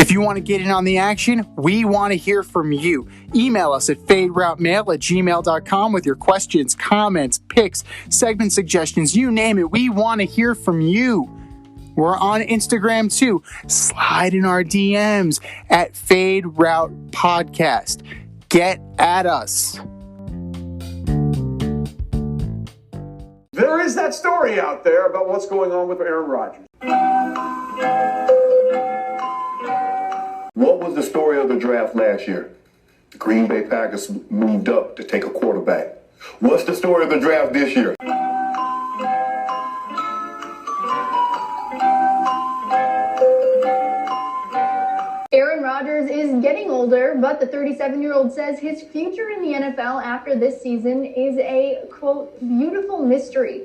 If you want to get in on the action, we want to hear from you. Email us at faderoutemail@gmail.com with your questions, comments, picks, segment suggestions, you name it. We want to hear from you. We're on Instagram too. Slide in our DMs at Fade Route Podcast. Get at us. There is that story out there about what's going on with Aaron Rodgers. What was the story of the draft last year? The Green Bay Packers moved up to take a quarterback. What's the story of the draft this year? Aaron Rodgers is getting older, but the 37-year-old says his future in the NFL after this season is a, quote, beautiful mystery.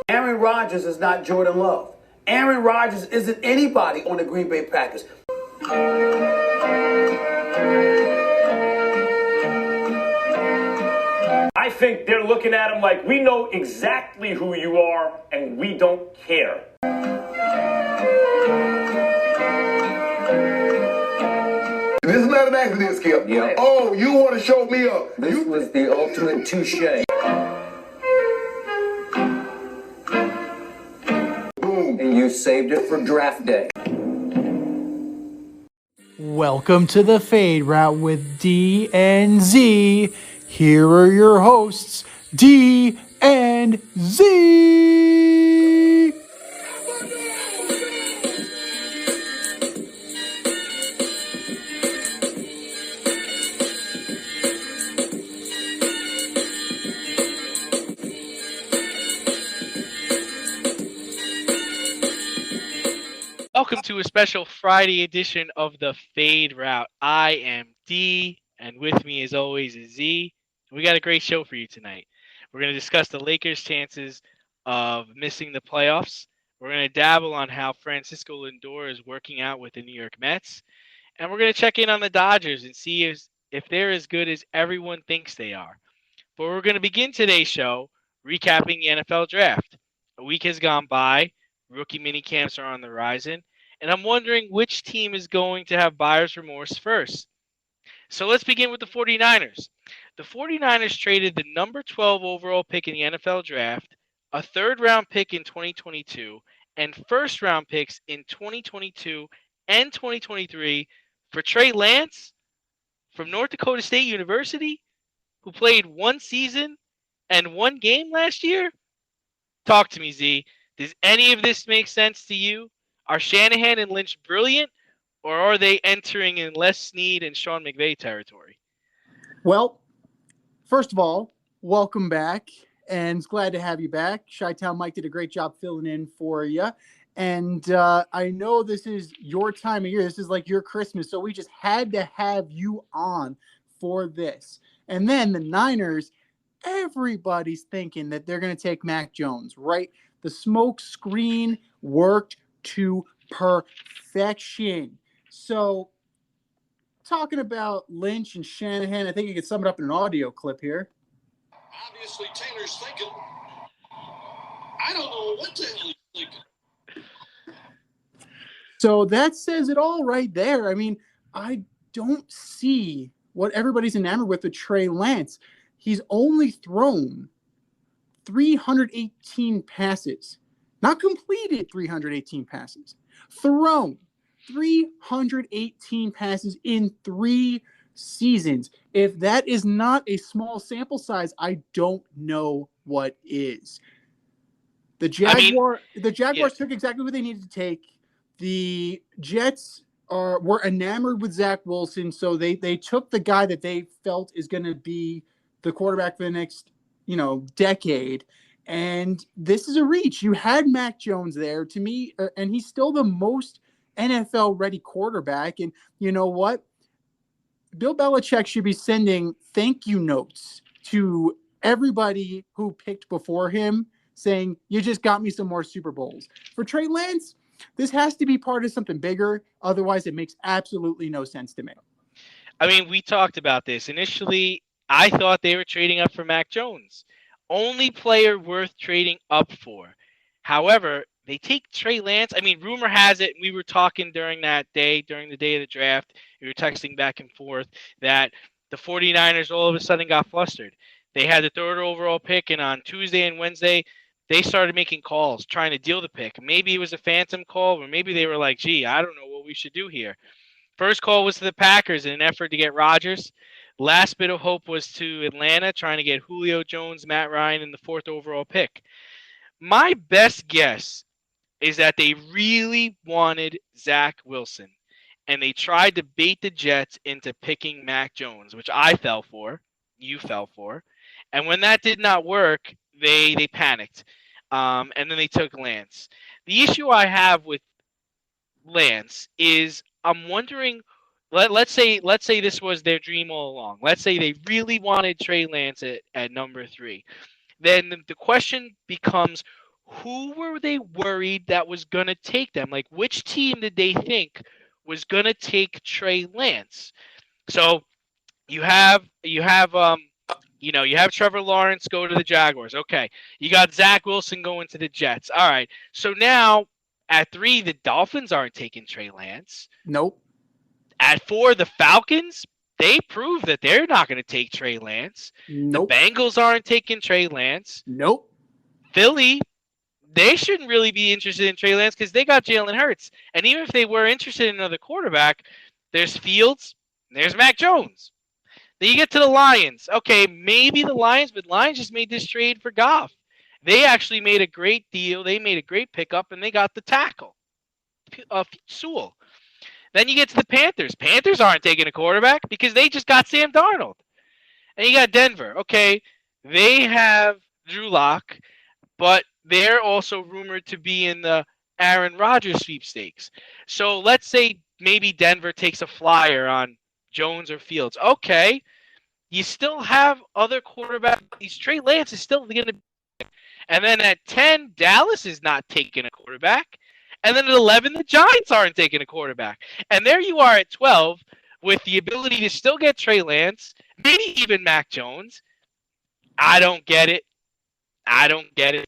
Aaron Rodgers is not Jordan Love. Aaron Rodgers isn't anybody on the Green Bay Packers. I think they're looking at him like, we know exactly who you are, and we don't care. This is not an accident, Skip. Yeah. Oh, you want to show me up. This was the ultimate touche. Boom. And you saved it for draft day. Welcome to the Fade Route with D and Z. Here are your hosts, D and Z. Welcome to a special Friday edition of the Fade Route. I am D, and with me as always is Z. We got a great show for you tonight. We're going to discuss the Lakers' chances of missing the playoffs. We're going to dabble on how Francisco Lindor is working out with the New York Mets. And we're going to check in on the Dodgers and see if they're as good as everyone thinks they are. But we're going to begin today's show recapping the NFL Draft. A week has gone by. Rookie minicamps are on the horizon. And I'm wondering which team is going to have buyer's remorse first. So let's begin with the 49ers. The 49ers traded the number 12 overall pick in the NFL Draft, a third-round pick in 2022, and first-round picks in 2022 and 2023 for Trey Lance from North Dakota State University, who played one season and one game last year? Talk to me, Z. Does any of this make sense to you? Are Shanahan and Lynch brilliant, or are they entering in Les Snead and Sean McVay territory? Well, first of all, welcome back, and glad to have you back. Chi-Town Mike did a great job filling in for you. And I know this is your time of year. This is like your Christmas, so we just had to have you on for this. And then the Niners, everybody's thinking that they're going to take Mac Jones, right? The smoke screen worked to perfection. So, talking about Lynch and Shanahan, I think you could sum it up in an audio clip here. Obviously, Taylor's thinking, I don't know what the hell he's thinking. So that says it all right there. I mean, I don't see what everybody's enamored with Trey Lance. He's only thrown 318 passes, not completed 318 passes, thrown 318 passes in 3 seasons. If that is not a small sample size, I don't know what is. The Jaguars took exactly what they needed to take. The Jets were enamored with Zach Wilson, so they took the guy that they felt is going to be the quarterback for the next decade. And this is a reach. You had Mac Jones there to me, and he's still the most NFL ready quarterback. And you know what? Bill Belichick should be sending thank you notes to everybody who picked before him saying, you just got me some more Super Bowls. For Trey Lance, this has to be part of something bigger. Otherwise, it makes absolutely no sense to me. I mean, we talked about this. Initially, I thought they were trading up for Mac Jones. Only player worth trading up for. However, they take Trey Lance. I mean, rumor has it, we were talking during the day of the draft, we were texting back and forth, that the 49ers all of a sudden got flustered. They had the 3rd overall pick, and on Tuesday and Wednesday, they started making calls, trying to deal the pick. Maybe it was a phantom call, or maybe they were like, gee, I don't know what we should do here. First call was to the Packers in an effort to get Rodgers. Last bit of hope was to Atlanta, trying to get Julio Jones, Matt Ryan, in the 4th overall pick. My best guess is that they really wanted Zach Wilson, and they tried to bait the Jets into picking Mac Jones, which I fell for, you fell for. And when that did not work, they panicked, and then they took Lance. The issue I have with Lance is I'm wondering, let's say this was their dream all along. Let's say they really wanted Trey Lance at number 3. Then the question becomes, who were they worried that was going to take them? Like, which team did they think was going to take Trey Lance? So you have Trevor Lawrence go to the Jaguars. Okay. You got Zach Wilson going to the Jets. All right. So now at 3, the Dolphins aren't taking Trey Lance. Nope. At 4, the Falcons, they proved that they're not going to take Trey Lance. Nope. The Bengals aren't taking Trey Lance. Nope. Philly, they shouldn't really be interested in Trey Lance because they got Jalen Hurts. And even if they were interested in another quarterback, there's Fields, and there's Mac Jones. Then you get to the Lions. Okay, maybe the Lions, but Lions just made this trade for Goff. They actually made a great deal. They made a great pickup, and they got the tackle, Sewell. Then you get to the Panthers. Panthers aren't taking a quarterback because they just got Sam Darnold. And you got Denver. Okay, they have Drew Lock, but they're also rumored to be in the Aaron Rodgers sweepstakes. So let's say maybe Denver takes a flyer on Jones or Fields. Okay, you still have other quarterbacks. Trey Lance is still going to be. And then at 10, Dallas is not taking a quarterback. And then at 11, the Giants aren't taking a quarterback. And there you are at 12 with the ability to still get Trey Lance, maybe even Mac Jones. I don't get it. I don't get it.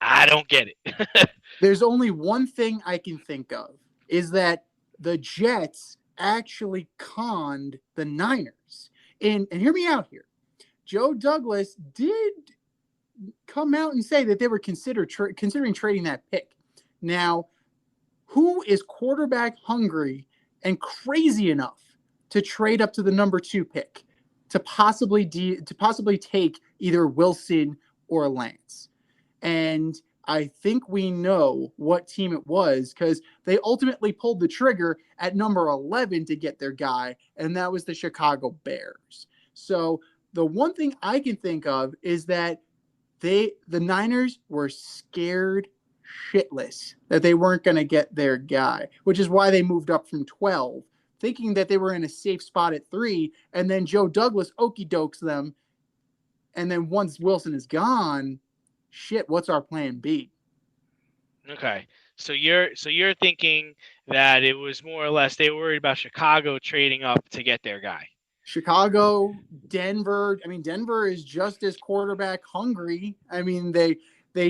I don't get it. There's only one thing I can think of, is that the Jets actually conned the Niners. And hear me out here. Joe Douglas did come out and say that they were considering trading that pick. Now, who is quarterback hungry and crazy enough to trade up to the number 2 pick to possibly take either Wilson or Lance? And I think we know what team it was, because they ultimately pulled the trigger at number 11 to get their guy, and that was the Chicago Bears. So the one thing I can think of is that the Niners were scared shitless that they weren't going to get their guy, which is why they moved up from 12, thinking that they were in a safe spot at 3, and then Joe Douglas okey dokes them, and then once Wilson is gone, shit, what's our plan B? Okay, so you're thinking that it was more or less they were worried about Chicago trading up to get their guy. Chicago, Denver. I mean, Denver is just as quarterback hungry. I mean, they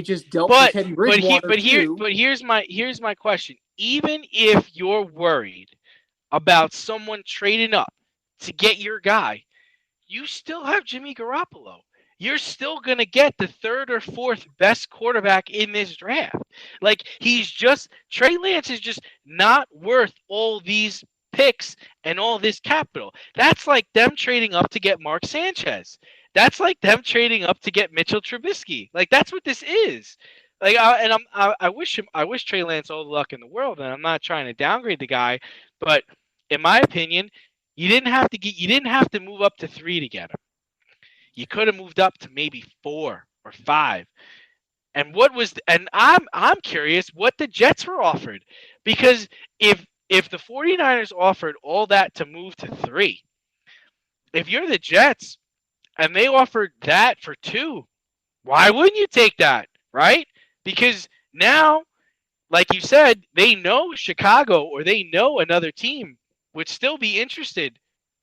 just dealt with Teddy Bridgewater. But here's my question. Even if you're worried about someone trading up to get your guy, you still have Jimmy Garoppolo. You're still going to get the 3rd or 4th best quarterback in this draft. Like, Trey Lance is just not worth all these picks and all this capital. That's like them trading up to get Mark Sanchez. That's like them trading up to get Mitchell Trubisky. Like, that's what this is. Like, I wish Trey Lance all the luck in the world, and I'm not trying to downgrade the guy, but in my opinion, you didn't have to move up to 3 to get him. You could have moved up to maybe 4 or 5. And I'm curious what the Jets were offered, because if the 49ers offered all that to move to 3, if you're the Jets and they offered that for 2, why wouldn't you take that, right? Because now, like you said, they know Chicago or they know another team would still be interested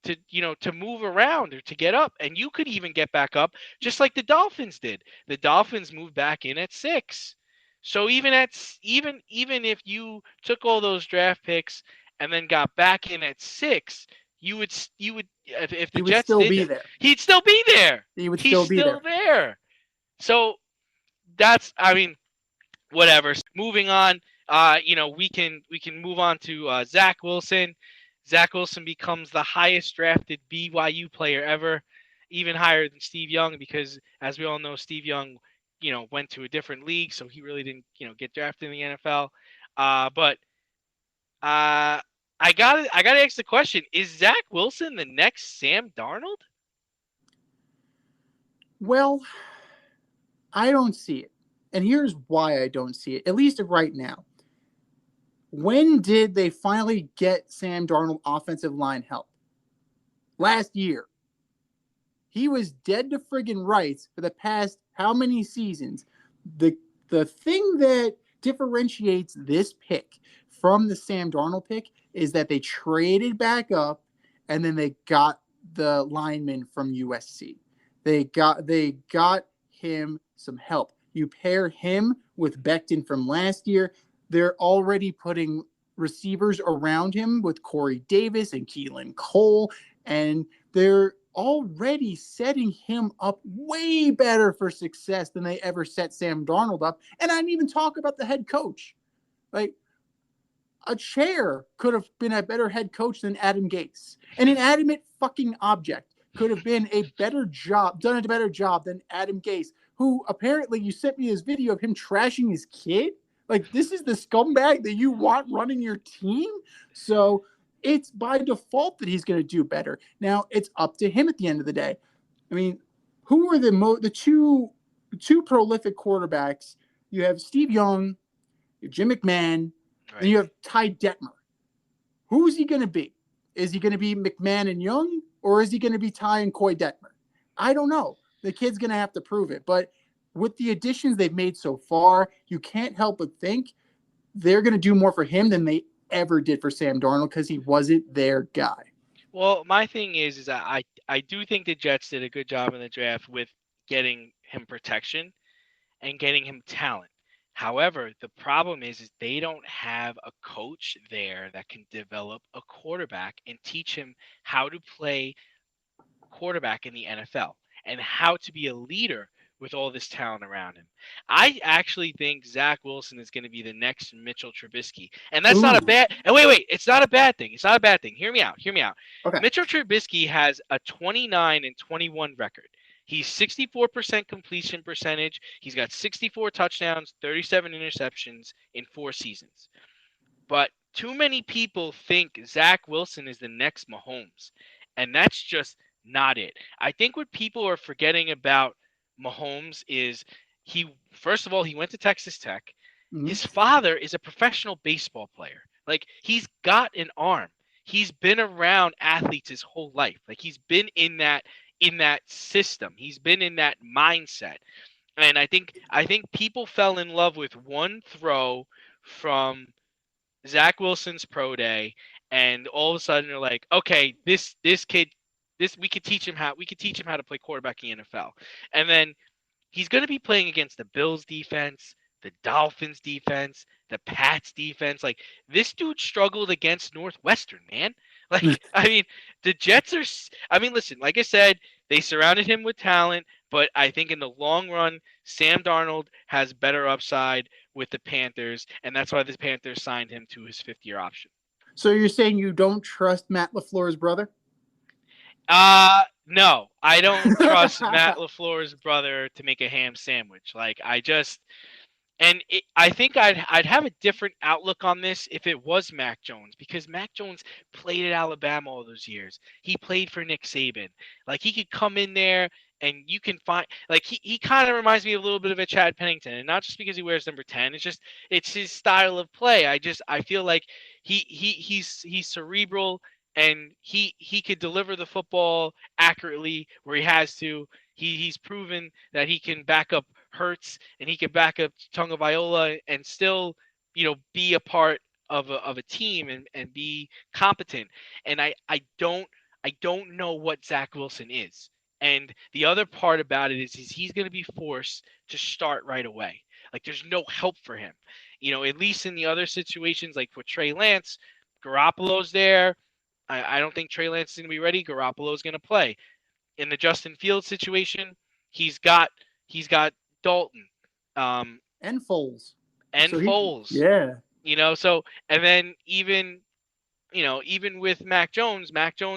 to move around or to get up, and you could even get back up just like the Dolphins did. The Dolphins moved back in at 6. So even if you took all those draft picks and then got back in at 6, you would if the He would Jets still did be that, there. he'd still be there. He would He's still be still there. there. So whatever. Moving on, we can move on to Zach Wilson. Zach Wilson becomes the highest drafted BYU player ever, even higher than Steve Young, because as we all know, Steve Young, went to a different league, so he really didn't, get drafted in the NFL. But I gotta ask the question: is Zach Wilson the next Sam Darnold? Well, I don't see it. And here's why I don't see it, at least right now. When did they finally get Sam Darnold offensive line help? Last year. He was dead to friggin' rights for the past how many seasons? The thing that differentiates this pick from the Sam Darnold pick is that they traded back up and then they got the lineman from USC. They got him some help. You pair him with Becton from last year, they're already putting receivers around him with Corey Davis and Keelan Cole, and they're already setting him up way better for success than they ever set Sam Darnold up. And I didn't even talk about the head coach. Like, a chair could have been a better head coach than Adam Gase. An inanimate fucking object could have been done a better job than Adam Gase, who apparently you sent me this video of him trashing his kid. Like, this is the scumbag that you want running your team? So it's by default that he's going to do better. Now, it's up to him at the end of the day. I mean, who are the two prolific quarterbacks? You have Steve Young, you have Jim McMahon, Right. and you have Ty Detmer. Who's he going to be? Is he going to be McMahon and Young, or is he going to be Ty and Coy Detmer? I don't know. The kid's going to have to prove it. But with the additions they've made so far, you can't help but think they're going to do more for him than they ever did for Sam Darnold because he wasn't their guy. Well, my thing is that I do think the Jets did a good job in the draft with getting him protection and getting him talent. However, the problem is they don't have a coach there that can develop a quarterback and teach him how to play quarterback in the NFL and how to be a leader with all this talent around him. I actually think Zach Wilson is going to be the next Mitchell Trubisky. And that's not a bad – and wait, it's not a bad thing. It's not a bad thing. Hear me out. Okay. Mitchell Trubisky has a 29-21 record. He's 64% completion percentage. He's got 64 touchdowns, 37 interceptions in 4 seasons. But too many people think Zach Wilson is the next Mahomes, and that's just not it. I think what people are forgetting about Mahomes is first of all, he went to Texas Tech. Mm-hmm. His father is a professional baseball player. Like, he's got an arm. He's been around athletes his whole life. Like, he's been in that system. He's been in that mindset. And I think people fell in love with one throw from Zach Wilson's pro day, and all of a sudden they're like, okay, this kid, we could teach him how to play quarterback in the NFL. And then he's going to be playing against the Bills defense, the Dolphins defense, the Pats defense. Like, this dude struggled against Northwestern, man. Like, I mean, the Jets are – I mean, listen, like I said, they surrounded him with talent, but I think in the long run, Sam Darnold has better upside with the Panthers, and that's why the Panthers signed him to his 5th-year option. So you're saying you don't trust Matt LaFleur's brother? No, I don't trust Matt LaFleur's brother to make a ham sandwich. Like, I think I'd have a different outlook on this if it was Mac Jones, because Mac Jones played at Alabama all those years. He played for Nick Saban. Like, he could come in there and you can find, like, he kind of reminds me a little bit of a Chad Pennington, and not just because he wears number 10. It's his style of play. I feel like he's cerebral, and he could deliver the football accurately where he has to. He's proven that he can back up Hurts, and he can back up Tagovailoa and still, be a part of a team and be competent. And I don't know what Zach Wilson is. And the other part about it is he's going to be forced to start right away. Like there's no help for him. At least in the other situations, like for Trey Lance, Garoppolo's there. I don't think Trey Lance is going to be ready. Garoppolo's going to play. In the Justin Fields situation, he's got Dalton, and Foles. and Foles. Yeah. So and then even with Mac Jones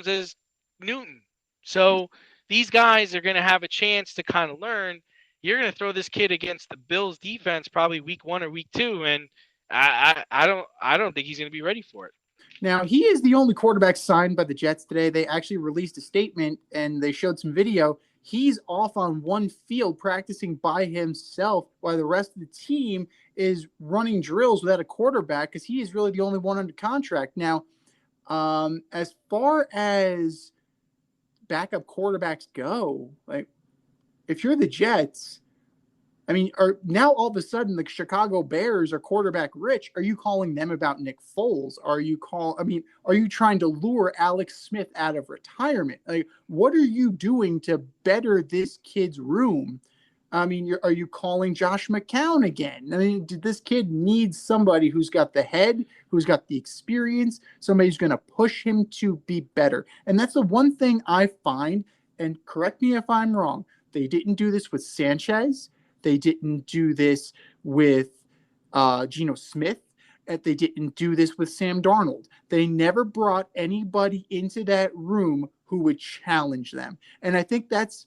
is Newton. So these guys are going to have a chance to kind of learn. You're going to throw this kid against the Bills defense probably week 1 or week 2, and I don't think he's going to be ready for it. Now, he is the only quarterback signed by the Jets today. They actually released a statement and they showed some video. He's off on one field practicing by himself while the rest of the team is running drills without a quarterback because he is really the only one under contract. Now, as far as backup quarterbacks go, like if you're the Jets, I mean, now all of a sudden the Chicago Bears are quarterback rich. Are you calling them about Nick Foles? Are you trying to lure Alex Smith out of retirement? Like, what are you doing to better this kid's room? I mean, are you calling Josh McCown again? I mean, this kid needs somebody who's got the head, who's got the experience, somebody who's going to push him to be better. And that's the one thing I find, and correct me if I'm wrong, they didn't do this with Sanchez. They didn't do this with Geno Smith. They didn't do this with Sam Darnold. They never brought anybody into that room who would challenge them. And I think that's,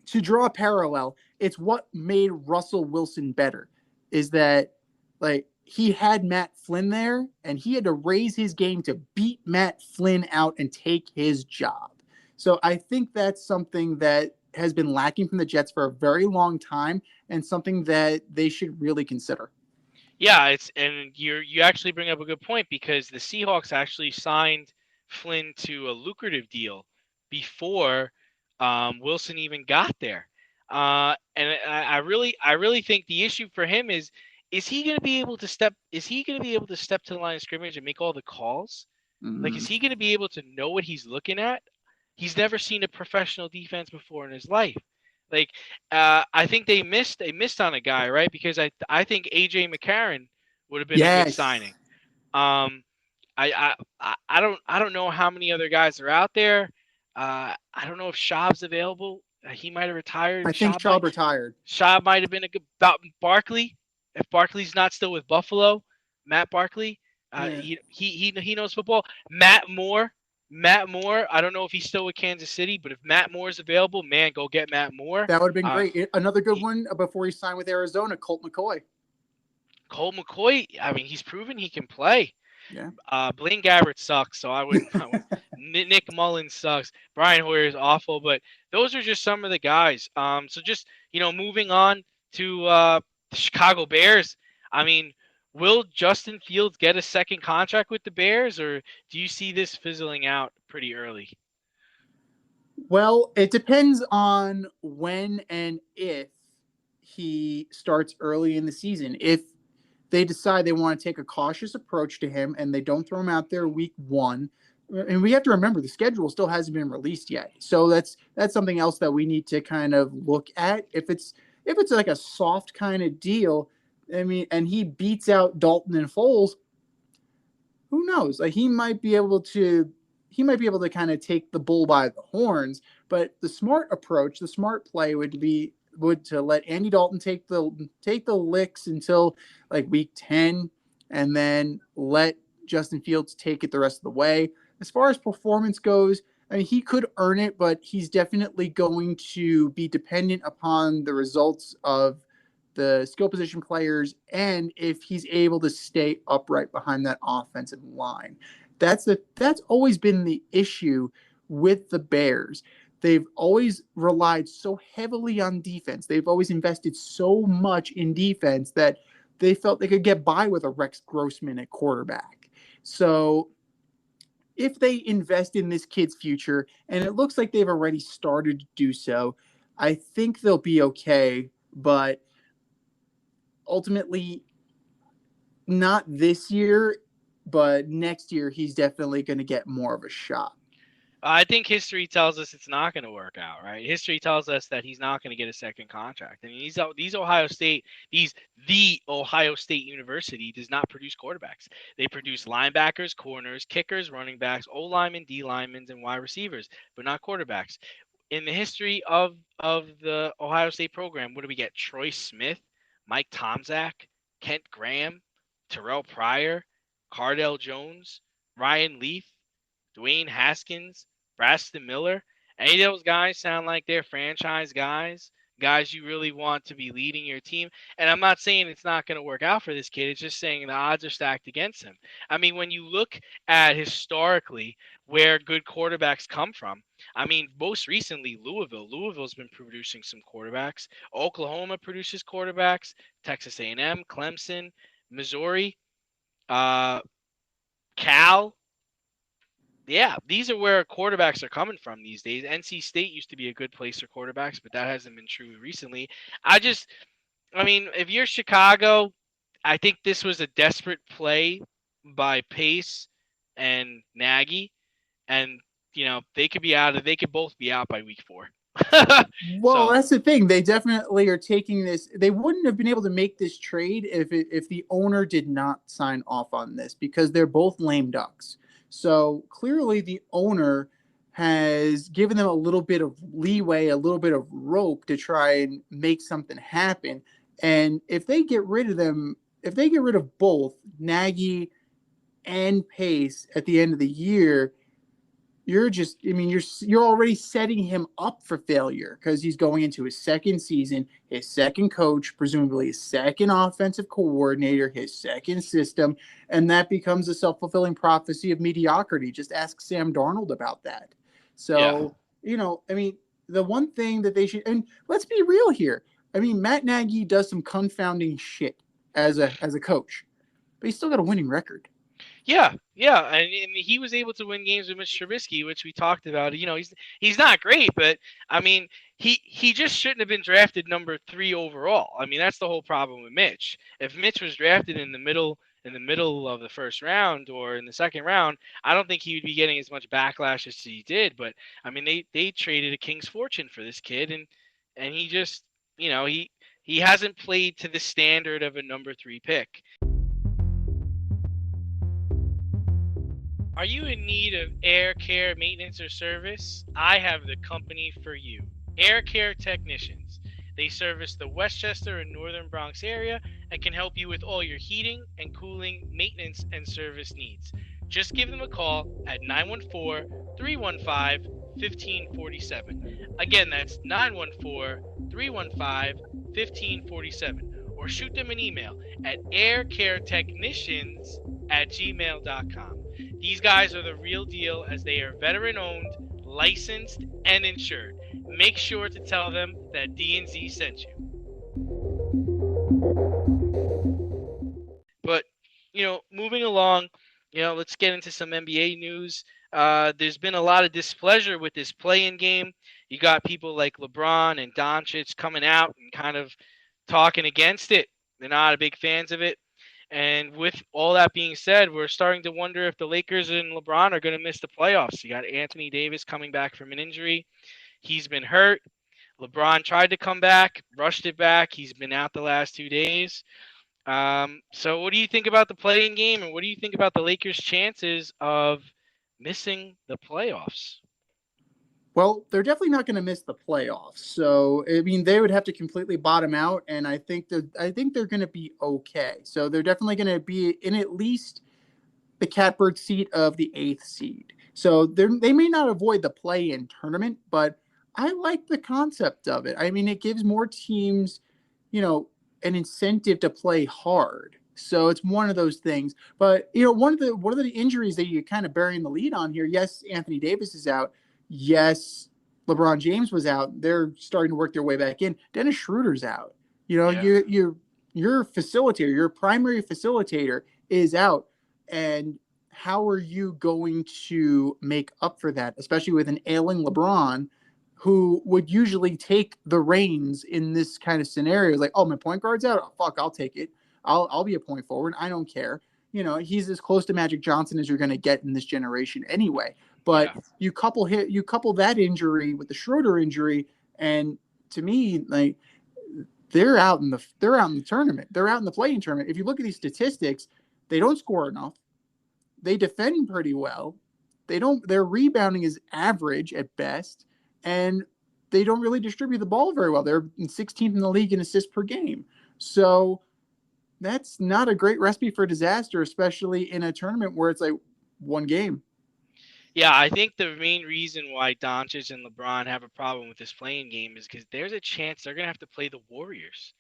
to draw a parallel, it's what made Russell Wilson better, is that like he had Matt Flynn there and he had to raise his game to beat Matt Flynn out and take his job. So I think that's something that has been lacking from the Jets for a very long time and something that they should really consider. Yeah, you actually bring up a good point because the Seahawks actually signed Flynn to a lucrative deal before Wilson even got there. And I really think the issue for him is he going to be able to step to the line of scrimmage and make all the calls? Mm-hmm. Like, is he going to be able to know what he's looking at? He's never seen a professional defense before in his life. Like, I think they missed on a guy, right? Because I think AJ McCarron would have been a good signing. I don't know how many other guys are out there. I don't know if Schaub's available. He might have retired. I think Schaub retired. Schaub might have been a good Barkley. If Barkley's not still with Buffalo, Matt Barkley, he knows football. Matt Moore, I don't know if he's still with Kansas City, but if Matt Moore is available, man, go get Matt Moore. That would have been great. Another good one before he signed with Arizona, Colt McCoy. I mean, he's proven he can play. Yeah. Blaine Gabbert sucks, so I wouldn't. Nick Mullins sucks. Brian Hoyer is awful, but those are just some of the guys. So just, moving on to the Chicago Bears. I mean, will Justin Fields get a second contract with the Bears, or do you see this fizzling out pretty early? Well, it depends on when and if he starts early in the season. If they decide they want to take a cautious approach to him and they don't throw him out there week 1, and we have to remember the schedule still hasn't been released yet. So that's something else that we need to kind of look at. If it's like a soft kind of deal, I mean, and he beats out Dalton and Foles, who knows? Like he might be able to kind of take the bull by the horns. But the smart approach, the smart play would to let Andy Dalton take the licks until like week 10, and then let Justin Fields take it the rest of the way. As far as performance goes, I mean, he could earn it, but he's definitely going to be dependent upon the results of the skill position players and if he's able to stay upright behind that offensive line. That's always been the issue with the Bears. They've always relied so heavily on defense. They've always invested so much in defense that they felt they could get by with a Rex Grossman at quarterback. So if they invest in this kid's future, and it looks like they've already started to do so, I think they'll be okay. But ultimately, not this year, but next year, he's definitely going to get more of a shot. I think history tells us it's not going to work out, right? History tells us that he's not going to get a second contract. I mean, the Ohio State University does not produce quarterbacks. They produce linebackers, corners, kickers, running backs, O linemen, D linemen, and wide receivers, but not quarterbacks. In the history of the Ohio State program, what do we get? Troy Smith, Mike Tomczak, Kent Graham, Terrell Pryor, Cardell Jones, Ryan Leaf, Dwayne Haskins, Braxton Miller. Any of those guys sound like they're franchise guys you really want to be leading your team. And I'm not saying it's not going to work out for this kid. It's just saying the odds are stacked against him. I mean, when you look at historically where good quarterbacks come from, I mean, most recently Louisville's been producing some quarterbacks. Oklahoma produces quarterbacks. Texas A&M, Clemson, Missouri, Cal. Yeah, these are where quarterbacks are coming from these days. NC State used to be a good place for quarterbacks, but that hasn't been true recently. I mean, if you're Chicago, I think this was a desperate play by Pace and Nagy, and they could both be out by week 4. Well, that's the thing. They definitely are taking this. They wouldn't have been able to make this trade if the owner did not sign off on this, because they're both lame ducks. So clearly the owner has given them a little bit of leeway, a little bit of rope to try and make something happen. And if they get rid of both Nagy and Pace at the end of the year, you're already setting him up for failure, because he's going into his second season, his second coach, presumably his second offensive coordinator, his second system, and that becomes a self-fulfilling prophecy of mediocrity. Just ask Sam Darnold about that. So, the one thing that they should, and let's be real here. I mean, Matt Nagy does some confounding shit as a coach, but he's still got a winning record. Yeah, and he was able to win games with Mitch Trubisky, which we talked about. He's not great, but I mean, he just shouldn't have been drafted number 3 overall. I mean, that's the whole problem with Mitch. If Mitch was drafted in the middle of the first round or in the second round, I don't think he would be getting as much backlash as he did. But I mean, they traded a king's fortune for this kid, and he just, he hasn't played to the standard of a number 3 pick. Are you in need of air care maintenance or service? I have the company for you. Air Care Technicians. They service the Westchester and Northern Bronx area and can help you with all your heating and cooling maintenance and service needs. Just give them a call at 914-315-1547. Again, that's 914-315-1547. Or shoot them an email at aircaretechnicians@gmail.com. These guys are the real deal, as they are veteran-owned, licensed, and insured. Make sure to tell them that D&Z sent you. But, moving along, let's get into some NBA news. There's been a lot of displeasure with this play-in game. You got people like LeBron and Doncic coming out and kind of talking against it. They're not big fans of it. And with all that being said, we're starting to wonder if the Lakers and LeBron are going to miss the playoffs. You got Anthony Davis coming back from an injury. He's been hurt. LeBron tried to come back, rushed it back. He's been out the last 2 days. So what do you think about the play-in game, and what do you think about the Lakers' chances of missing the playoffs? Well, they're definitely not going to miss the playoffs. So, I mean, they would have to completely bottom out, and I think they're going to be okay. So they're definitely going to be in at least the catbird seat of the 8th seed. So they may not avoid the play-in tournament, but I like the concept of it. I mean, it gives more teams, an incentive to play hard. So it's one of those things. But, one of the injuries that you're kind of burying the lead on here, yes, Anthony Davis is out. Yes, LeBron James was out. They're starting to work their way back in. Dennis Schroeder's out. Your facilitator, your primary facilitator is out. And how are you going to make up for that, especially with an ailing LeBron, who would usually take the reins in this kind of scenario? Like, oh, my point guard's out. Oh, fuck, I'll take it. I'll be a point forward. I don't care. He's as close to Magic Johnson as you're going to get in this generation anyway. But you couple that injury with the Schroeder injury, and to me, like they're out in the tournament. They're out in the play-in tournament. If you look at these statistics, they don't score enough. They defend pretty well. Their rebounding is average at best, and they don't really distribute the ball very well. They're 16th in the league in assists per game. So that's not a great recipe for disaster, especially in a tournament where it's like one game. Yeah, I think the main reason why Doncic and LeBron have a problem with this playing game is because there's a chance they're going to have to play the Warriors.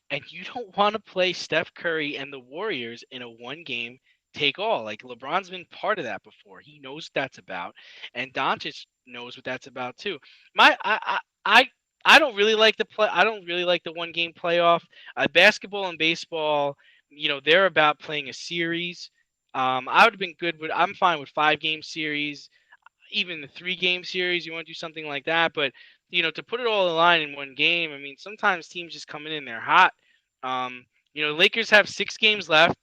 And you don't want to play Steph Curry and the Warriors in a one-game take-all. Like, LeBron's been part of that before. He knows what that's about. And Doncic knows what that's about, too. I don't really like I don't really like the one-game playoff. Basketball and baseball, they're about playing a series. I would have been good with. I'm fine with 5-game series, even the 3-game series. You want to do something like that, but to put it all in line in one game. I mean, sometimes teams just coming in there hot. Lakers have 6 games left.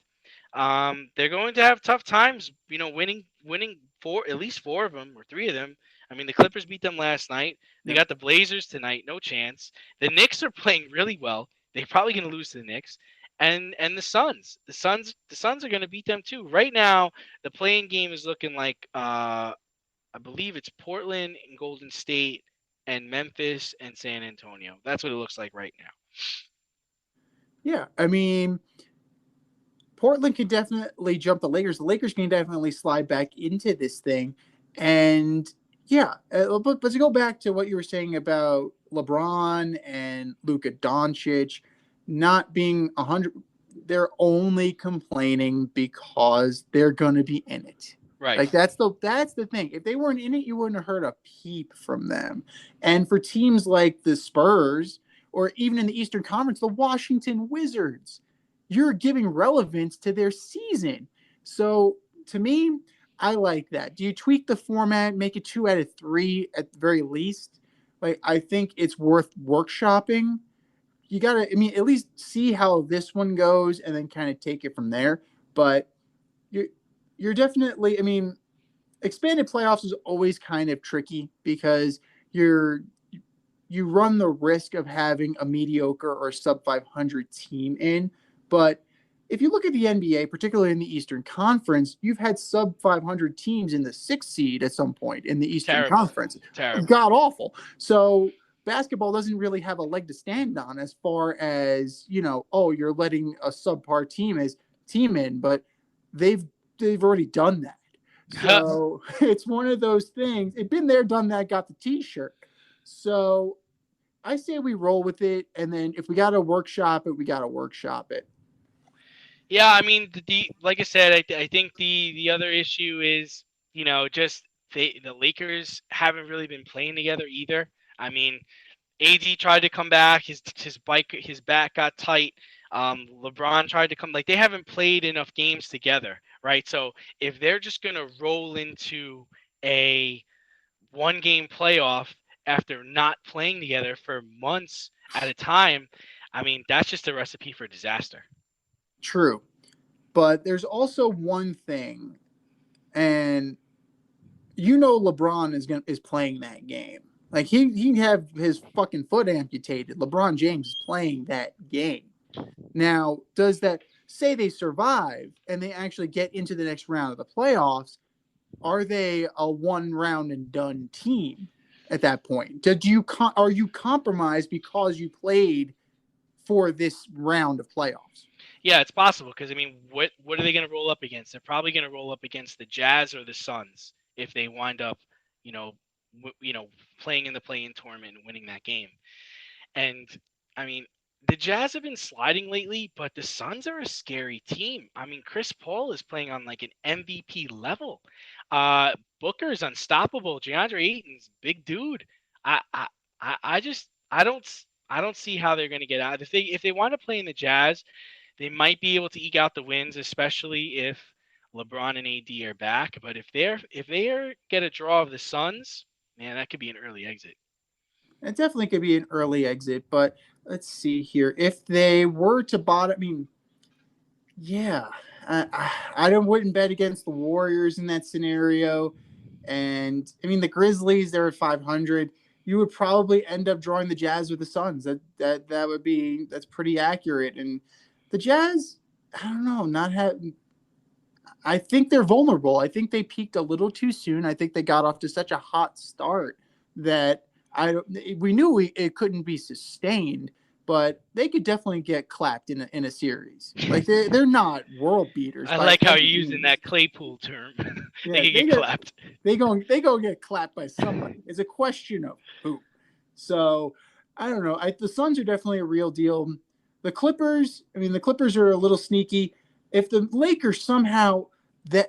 They're going to have tough times. Winning at least 4 of them or 3 of them. I mean, the Clippers beat them last night. They got the Blazers tonight. No chance. The Knicks are playing really well. They're probably going to lose to the Knicks. And the Suns. The Suns are going to beat them too. Right now, the playing game is looking like I believe it's Portland and Golden State and Memphis and San Antonio. That's what it looks like right now. Yeah, I mean, Portland can definitely jump the Lakers. The Lakers can definitely slide back into this thing. And yeah, but to go back to what you were saying about LeBron and Luka Doncic not being 100, they're only complaining because they're going to be in it. Right. Like that's the thing. If they weren't in it, you wouldn't have heard a peep from them. And for teams like the Spurs or even in the Eastern Conference, the Washington Wizards, you're giving relevance to their season. So to me, I like that. Do you tweak the format, make it 2 out of 3 at the very least? Like, I think it's worth workshopping. You got to, at least see how this one goes and then kind of take it from there. But you're definitely, expanded playoffs is always kind of tricky because you run the risk of having a mediocre or sub 500 team in. But if you look at the NBA, particularly in the Eastern Conference, you've had sub 500 teams in the 6th seed at some point in the Eastern Conference. Terrible. God awful. So basketball doesn't really have a leg to stand on as far as, you're letting a subpar team in, but they've already done that. So it's one of those things. It's been there, done that, got the t-shirt. So I say we roll with it, and then if we got to workshop it, we got to workshop it. Yeah, I mean, like I said, I think the other issue is, just the Lakers haven't really been playing together either. I mean, AD tried to come back, his back got tight. LeBron tried to come, like, they haven't played enough games together, right? So if they're just gonna roll into a 1-game playoff after not playing together for months at a time, I mean, that's just a recipe for disaster. True. But there's also one thing, and LeBron is playing that game. Like he have his fucking foot amputated. LeBron James is playing that game. Now, does that say they survive and they actually get into the next round of the playoffs? Are they a 1 round and done team at that point? Are you compromised because you played for this round of playoffs? Yeah, it's possible because, what are they going to roll up against? They're probably going to roll up against the Jazz or the Suns if they wind up, playing in the play-in tournament and winning that game. And, the Jazz have been sliding lately, but the Suns are a scary team. Chris Paul is playing on like an MVP level. Booker is unstoppable. DeAndre Ayton's big dude. I don't see how they're going to get out. If they want to play in the Jazz, they might be able to eke out the wins, especially if LeBron and AD are back. But if they get a draw of the Suns, man, that could be an early exit. It definitely could be an early exit, but let's see here. If they were to bottom, I wouldn't bet against the Warriors in that scenario. And I mean, the Grizzlies, they're at 500. You would probably end up drawing the Jazz with the Suns. That's pretty accurate. And the Jazz, I don't know, I think they're vulnerable. I think they peaked a little too soon. I think they got off to such a hot start that we knew it couldn't be sustained, but they could definitely get clapped in a series. Like they're not world beaters. I like how you're using that Claypool term. They can get clapped. They go get clapped by somebody. It's a question of who. So I don't know. The Suns are definitely a real deal. The Clippers are a little sneaky. If the Lakers somehow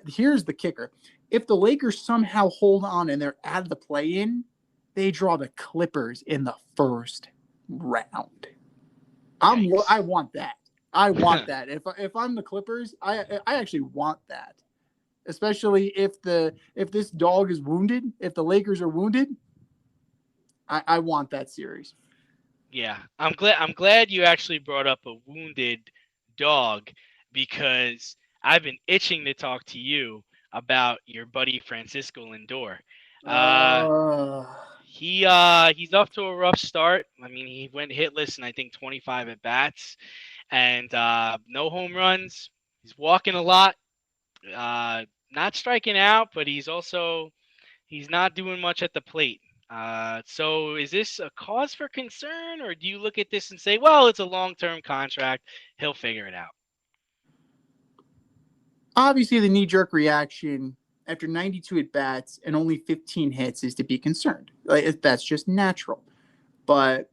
here's the kicker. If the Lakers somehow hold on and they're out of the play-in, they draw the Clippers in the first round. I want that. I want that. If I'm the Clippers, I actually want that. Especially if this dog is wounded, if the Lakers are wounded, I want that series. Yeah, I'm glad you actually brought up a wounded dog, because I've been itching to talk to you about your buddy Francisco Lindor. He's off to a rough start. I mean, he went hitless in I think 25 at bats, and no home runs. He's walking a lot, not striking out, but he's not doing much at the plate. So is this a cause for concern, or do you look at this and say, well, it's a long-term contract, he'll figure it out? Obviously, the knee-jerk reaction after 92 at-bats and only 15 hits is to be concerned. Like, that's just natural. But,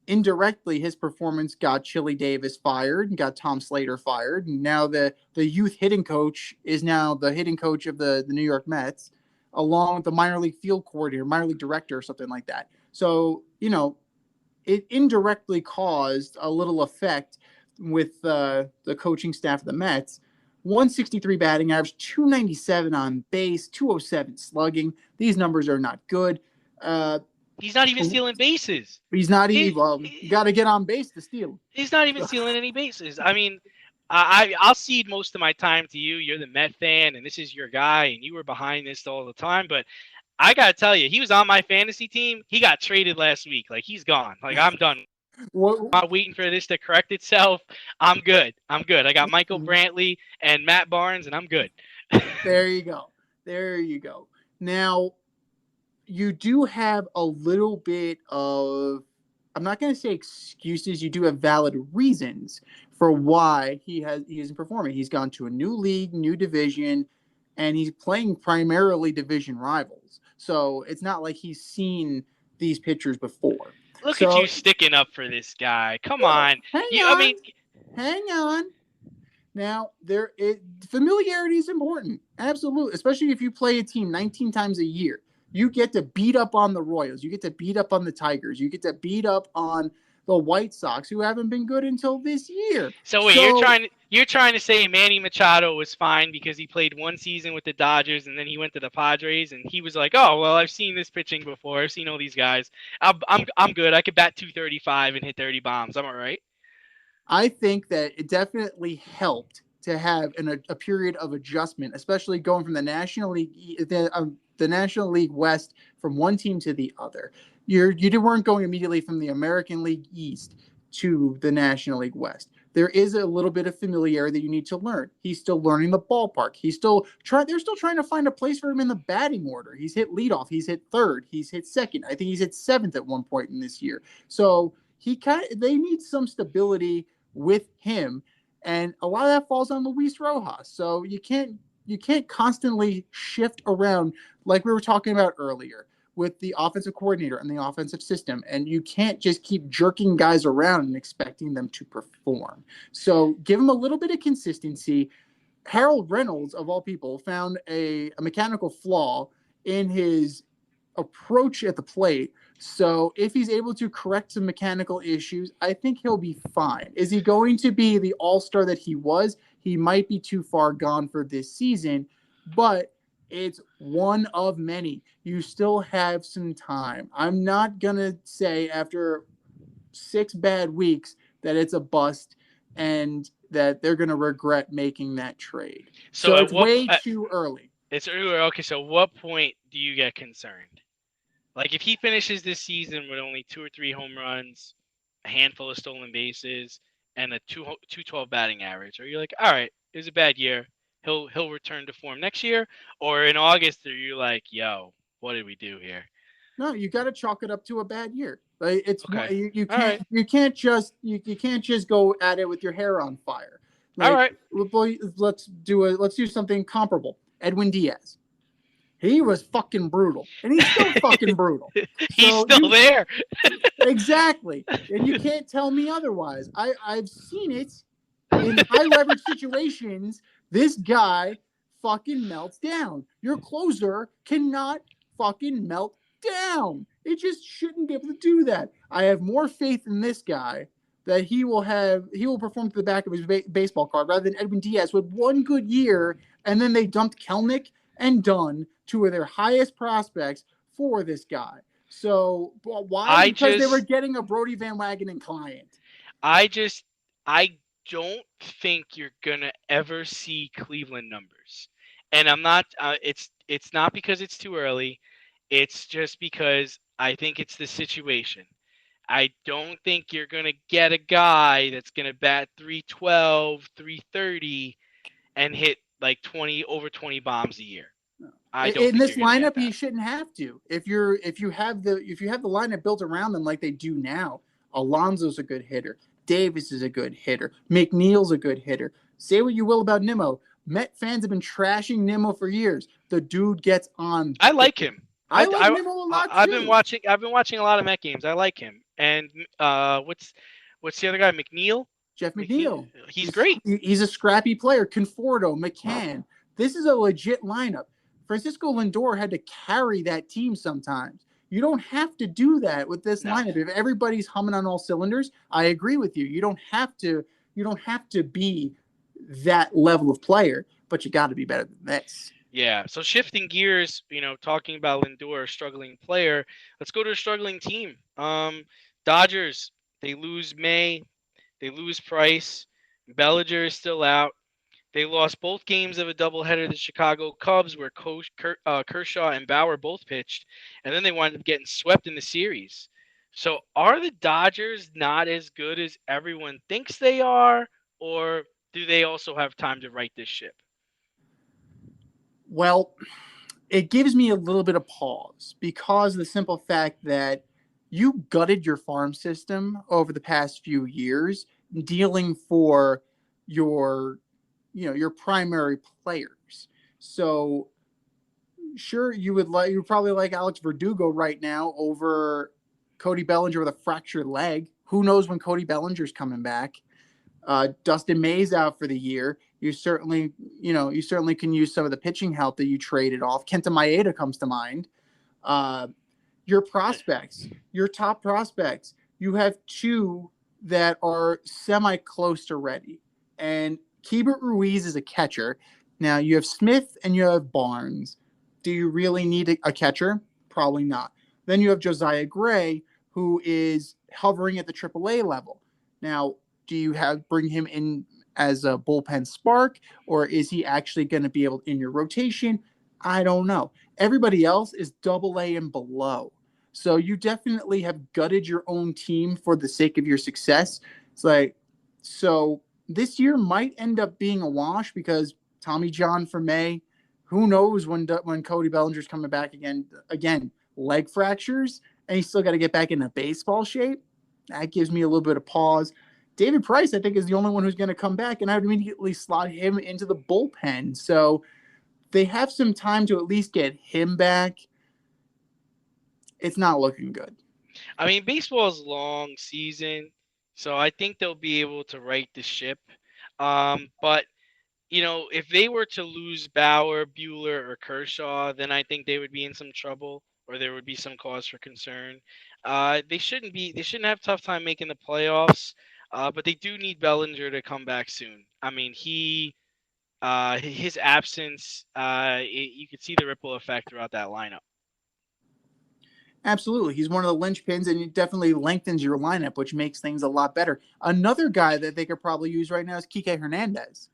indirectly, his performance got Chili Davis fired and got Tom Slater fired. And now the youth hitting coach is now the hitting coach of the New York Mets, along with the minor league field coordinator, minor league director, or something like that. So, it indirectly caused a little effect with the coaching staff of the Mets. 163 batting average, 297 on base, 207 slugging. These numbers are not good. He's not even stealing bases. He's not even. Well, you got to get on base to steal. He's not even stealing any bases. I mean, I'll cede most of my time to you. You're the Met fan, and this is your guy, and you were behind this all the time. But I got to tell you, he was on my fantasy team. He got traded last week. Like, he's gone. Like, I'm done. I'm not waiting for this to correct itself. I'm good. I got Michael Brantley and Matt Barnes, and I'm good. There you go. Now, you do have a little bit of, I'm not going to say excuses. You do have valid reasons for why he isn't performing. He's gone to a new league, new division, and he's playing primarily division rivals. So it's not like he's seen these pitchers before. Look at you sticking up for this guy. Come on. Hang on. Now, familiarity is important. Absolutely. Especially if you play a team 19 times a year. You get to beat up on the Royals. You get to beat up on the Tigers. You get to beat up on the White Sox, who haven't been good until this year. So wait, you're trying to say Manny Machado was fine because he played one season with the Dodgers and then he went to the Padres and he was like, oh well, I've seen this pitching before. I've seen all these guys. I'm good. I could bat 235 and hit 30 bombs. I'm all right. I think that it definitely helped to have a period of adjustment, especially going from the National League, the National League West, from one team to the other. You weren't going immediately from the American League East to the National League West. There is a little bit of familiarity that you need to learn. He's still learning the ballpark. They're still trying to find a place for him in the batting order. He's hit leadoff. He's hit third. He's hit second. I think he's hit seventh at one point in this year. So they need some stability with him. And a lot of that falls on Luis Rojas. So you can't constantly shift around like we were talking about earlier with the offensive coordinator and the offensive system. And you can't just keep jerking guys around and expecting them to perform. So give him a little bit of consistency. Harold Reynolds, of all people, found a mechanical flaw in his approach at the plate. So if he's able to correct some mechanical issues, I think he'll be fine. Is he going to be the all-star that he was? He might be too far gone for this season, but it's one of many. You still have some time. I'm not going to say after 6 bad weeks that it's a bust and that they're going to regret making that trade. So it's way too early. It's earlier. Okay, so what point do you get concerned? Like if he finishes this season with only 2 or 3 home runs, a handful of stolen bases, and a 212 batting average, are you like, all right, it was a bad year. He'll return to form next year, or in August, are you like, yo, what did we do here? No, you got to chalk it up to a bad year. Like, it's Okay. you All can't right. you can't just you can't just go at it with your hair on fire. All Like, right. let's do something comparable. Edwin Diaz. He was fucking brutal, and he's still fucking brutal. He's So still there. exactly, and you can't tell me otherwise. I've seen it in high leverage situations. This guy fucking melts down. Your closer cannot fucking melt down. It just shouldn't be able to do that. I have more faith in this guy that he will perform to the back of his baseball card rather than Edwin Diaz with one good year, and then they dumped Kelnick and Dunn, two of their highest prospects, for this guy. So why? Because they were getting a Brody Van Wagenen client. I don't think you're gonna ever see Cleveland numbers, and I'm not. It's not because it's too early. It's just because I think it's the situation. I don't think you're gonna get a guy that's gonna bat 312, 330, and hit like 20 bombs a year. I don't In think this you're gonna lineup, get that. you shouldn't have to. If you have the lineup built around them like they do now, Alonso's a good hitter. Davis is a good hitter. McNeil's a good hitter. Say what you will about Nimmo. Met fans have been trashing Nimmo for years. The dude gets on. I like him. I like Nimmo a lot too. I've been watching a lot of Met games. I like him. And what's the other guy? McNeil? Jeff McNeil. He's great. He's a scrappy player. Conforto, McCann. This is a legit lineup. Francisco Lindor had to carry that team sometimes. You don't have to do that with this lineup. If everybody's humming on all cylinders, I agree with you. You don't have to be that level of player, but you got to be better than this. Yeah. So shifting gears, talking about Lindor, a struggling player, let's go to a struggling team. Dodgers, they lose May, they lose Price, Bellinger is still out. They lost both games of a doubleheader to the Chicago Cubs, where Kershaw and Bauer both pitched, and then they wound up getting swept in the series. So are the Dodgers not as good as everyone thinks they are, or do they also have time to right this ship? Well, it gives me a little bit of pause because of the simple fact that you gutted your farm system over the past few years, dealing for your primary players. So sure, you probably like Alex Verdugo right now over Cody Bellinger with a fractured leg. Who knows when Cody Bellinger's coming back? Dustin May's out for the year. You certainly can use some of the pitching help that you traded off. Kenta Maeda comes to mind. Your prospects, your top prospects, you have two that are semi close to ready. And Keibert Ruiz is a catcher. Now you have Smith and you have Barnes. Do you really need a catcher? Probably not. Then you have Josiah Gray, who is hovering at the AAA level. Now, do you bring him in as a bullpen spark, or is he actually going to be able in your rotation? I don't know. Everybody else is AA and below. So you definitely have gutted your own team for the sake of your success. So this year might end up being a wash because Tommy John for May. Who knows when Cody Bellinger's coming back again? Again, leg fractures, and he's still got to get back into baseball shape. That gives me a little bit of pause. David Price, I think, is the only one who's going to come back, and I would immediately slot him into the bullpen. So they have some time to at least get him back. It's not looking good. I mean, baseball is a long season, so I think they'll be able to right the ship. But if they were to lose Bauer, Buehler, or Kershaw, then I think they would be in some trouble, or there would be some cause for concern. They shouldn't have a tough time making the playoffs, but they do need Bellinger to come back soon. I mean, his absence, you could see the ripple effect throughout that lineup. Absolutely. He's one of the linchpins, and it definitely lengthens your lineup, which makes things a lot better. Another guy that they could probably use right now is Kike Hernandez.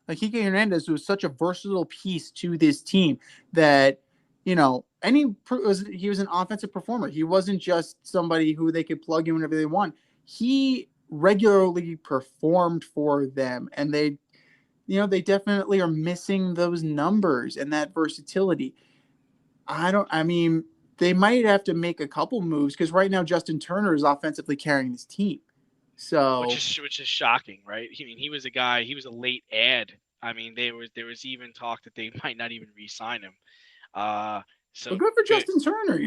Like Kike Hernandez was such a versatile piece to this team that, he was an offensive performer. He wasn't just somebody who they could plug in whenever they want. He regularly performed for them, and they definitely are missing those numbers and that versatility. They might have to make a couple moves because right now Justin Turner is offensively carrying this team. So which is shocking, right? I mean, he was a late ad. I mean, there was even talk that they might not even re-sign him. So good for Justin Turner.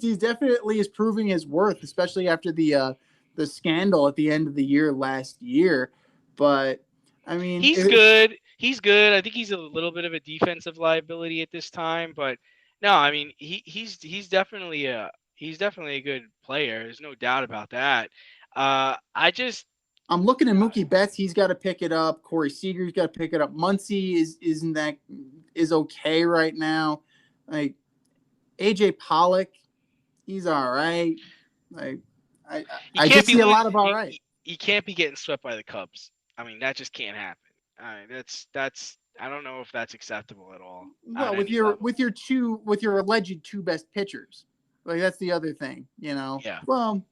He definitely is proving his worth, especially after the scandal at the end of the year last year. But I mean, he's good. He's good. I think he's a little bit of a defensive liability at this time, but no, I mean he's definitely a good player. There's no doubt about that. I'm looking at Mookie Betts. He's got to pick it up. Corey Seager's got to pick it up. Muncy is okay right now. Like AJ Pollock, he's all right. Like I just see a lot of all right. You can't be getting swept by the Cubs. I mean, that just can't happen. That's I don't know if that's acceptable at all. Well, with your alleged two best pitchers, like that's the other thing, Yeah. Well,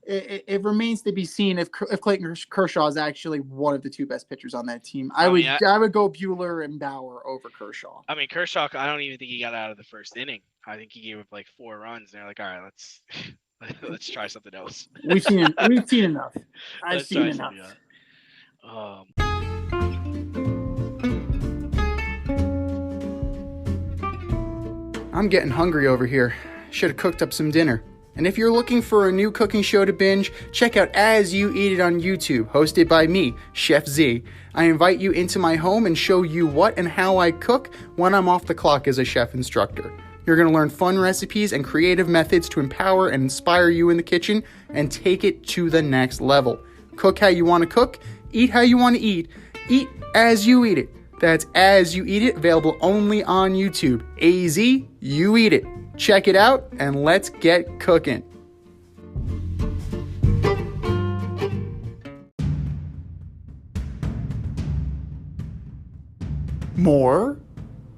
it remains to be seen if Clayton Kershaw is actually one of the two best pitchers on that team. I would go Buehler and Bauer over Kershaw. I mean, Kershaw, I don't even think he got out of the first inning. I think he gave up like 4 runs. And they're like, all right, let's try something else. We've seen enough. I've seen enough. I'm getting hungry over here. Should have cooked up some dinner. And if you're looking for a new cooking show to binge, check out As You Eat It on YouTube, hosted by me, Chef Z. I invite you into my home and show you what and how I cook when I'm off the clock as a chef instructor. You're going to learn fun recipes and creative methods to empower and inspire you in the kitchen and take it to the next level. Cook how you want to cook, eat how you want to eat as you eat it. That's As You Eat It, available only on YouTube. AZ, you eat it. Check it out and let's get cooking. More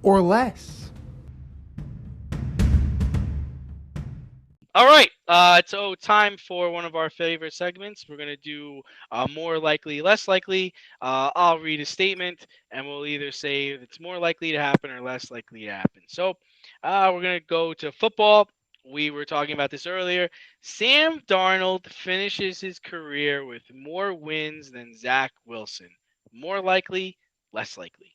or less? All right. So time for one of our favorite segments. We're going to do more likely, less likely. I'll read a statement and we'll either say if it's more likely to happen or less likely to happen. So we're going to go to football. We were talking about this earlier. Sam Darnold finishes his career with more wins than Zach Wilson. More likely, less likely.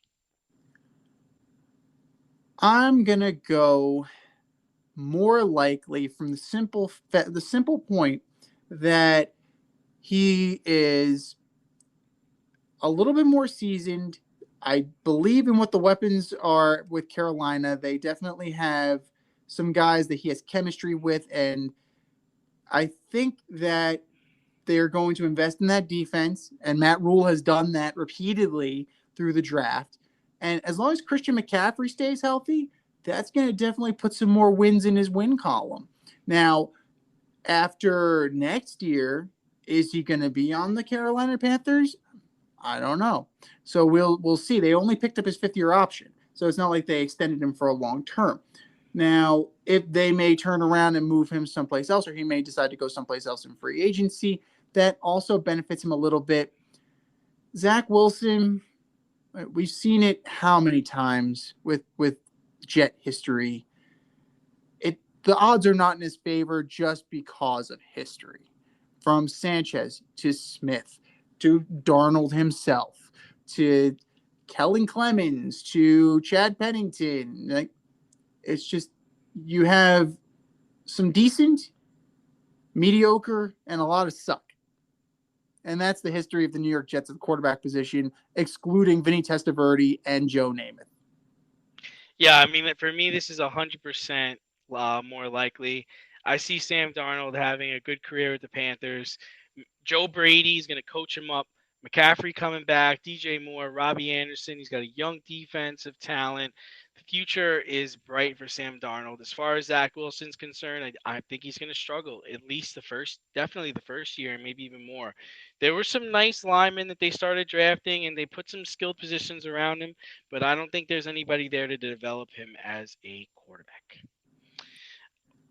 I'm going to go more likely from the simple point that he is a little bit more seasoned. I believe in what the weapons are with Carolina. They definitely have some guys that he has chemistry with, and I think that they're going to invest in that defense, and Matt Rule has done that repeatedly through the draft. And as long as Christian McCaffrey stays healthy, that's going to definitely put some more wins in his win column. Now, after next year, is he going to be on the Carolina Panthers? I don't know. So we'll see. They only picked up his 5th-year option, so it's not like they extended him for a long term. Now, if they may turn around and move him someplace else, or he may decide to go someplace else in free agency, that also benefits him a little bit. Zach Wilson, we've seen it how many times with Jet history. The odds are not in his favor just because of history. From Sanchez to Smith to Darnold himself to Kellen Clemens to Chad Pennington. Like, it's just, you have some decent, mediocre, and a lot of suck. And that's the history of the New York Jets at the quarterback position, excluding Vinny Testaverde and Joe Namath. Yeah, I mean, for me, this is 100% more likely. I see Sam Darnold having a good career with the Panthers. Joe Brady is going to coach him up McCaffrey coming back, DJ Moore, Robbie Anderson. He's got a young defensive talent. The future is bright for Sam Darnold. As far as Zach Wilson's concerned, I think he's going to struggle at least definitely the first year, and maybe even more. There were some nice linemen that they started drafting, and they put some skilled positions around him, but I don't think there's anybody there to develop him as a quarterback.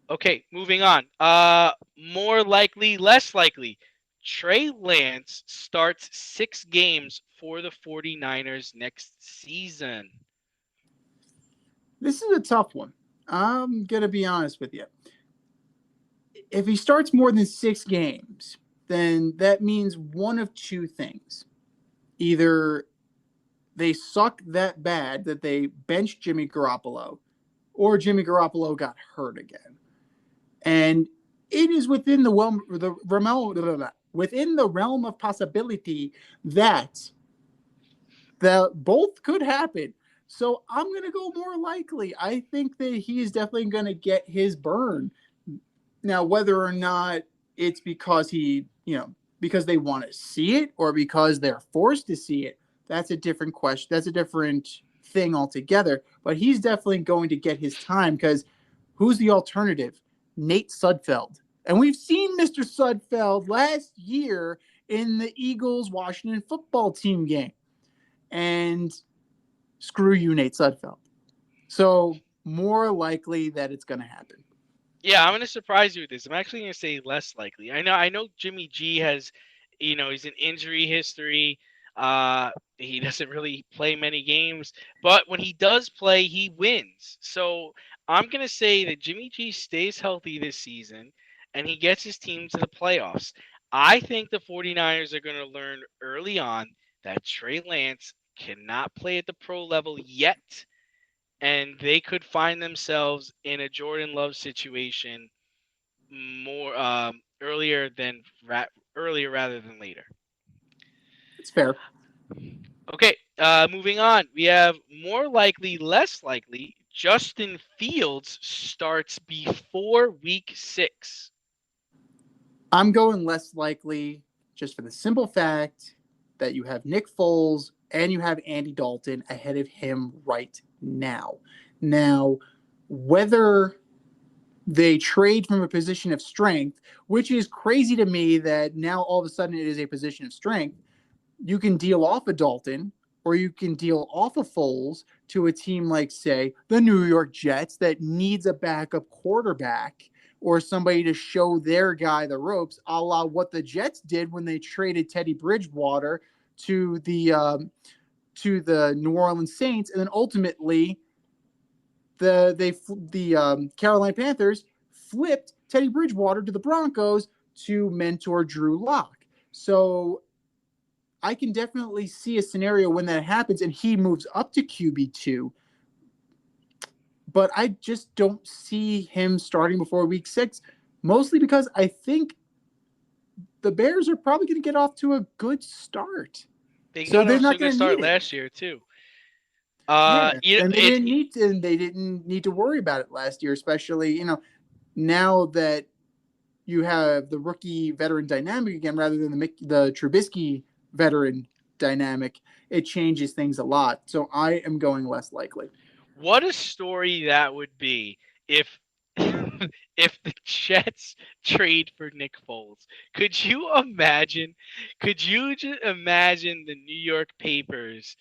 Okay, moving on. More likely, less likely. Trey Lance starts 6 games for the 49ers next season. This is a tough one. I'm going to be honest with you. If he starts more than 6 games, then that means one of two things. Either they suck that bad that they benched Jimmy Garoppolo, or Jimmy Garoppolo got hurt again. And it is within the realm of possibility that both could happen. So I'm going to go more likely. I think that he is definitely going to get his burn. Now, whether or not it's because because they want to see it or because they're forced to see it, that's a different question. That's a different thing altogether. But he's definitely going to get his time because who's the alternative? Nate Sudfeld. And we've seen Mr. Sudfeld last year in the Eagles-Washington football team game. And screw you, Nate Sudfeld. So more likely that it's going to happen. Yeah, I'm going to surprise you with this. I'm actually going to say less likely. I know Jimmy G has, he's an injury history. He doesn't really play many games, but when he does play, he wins. So I'm going to say that Jimmy G stays healthy this season and he gets his team to the playoffs. I think the 49ers are going to learn early on that Trey Lance cannot play at the pro level yet, and they could find themselves in a Jordan Love situation more earlier rather than later. It's fair. Okay, moving on. We have more likely, less likely. Justin Fields starts before week 6. I'm going less likely just for the simple fact that you have Nick Foles and you have Andy Dalton ahead of him right now. Now, whether they trade from a position of strength, which is crazy to me that now all of a sudden it is a position of strength, you can deal off a Dalton or you can deal off a Foles to a team like, say, the New York Jets that needs a backup quarterback or somebody to show their guy the ropes, a la what the Jets did when they traded Teddy Bridgewater to the New Orleans Saints, and then ultimately the Carolina Panthers flipped Teddy Bridgewater to the Broncos to mentor Drew Lock. So I can definitely see a scenario when that happens and he moves up to QB2. But I just don't see him starting before week 6, mostly because I think the Bears are probably going to get off to a good start. They're not going to start last year too. And they didn't need to worry about it last year, especially now that you have the rookie veteran dynamic again rather than the Trubisky veteran dynamic. It changes things a lot. So I am going less likely. What a story that would be if if the Jets trade for Nick Foles. Could you imagine the New York papers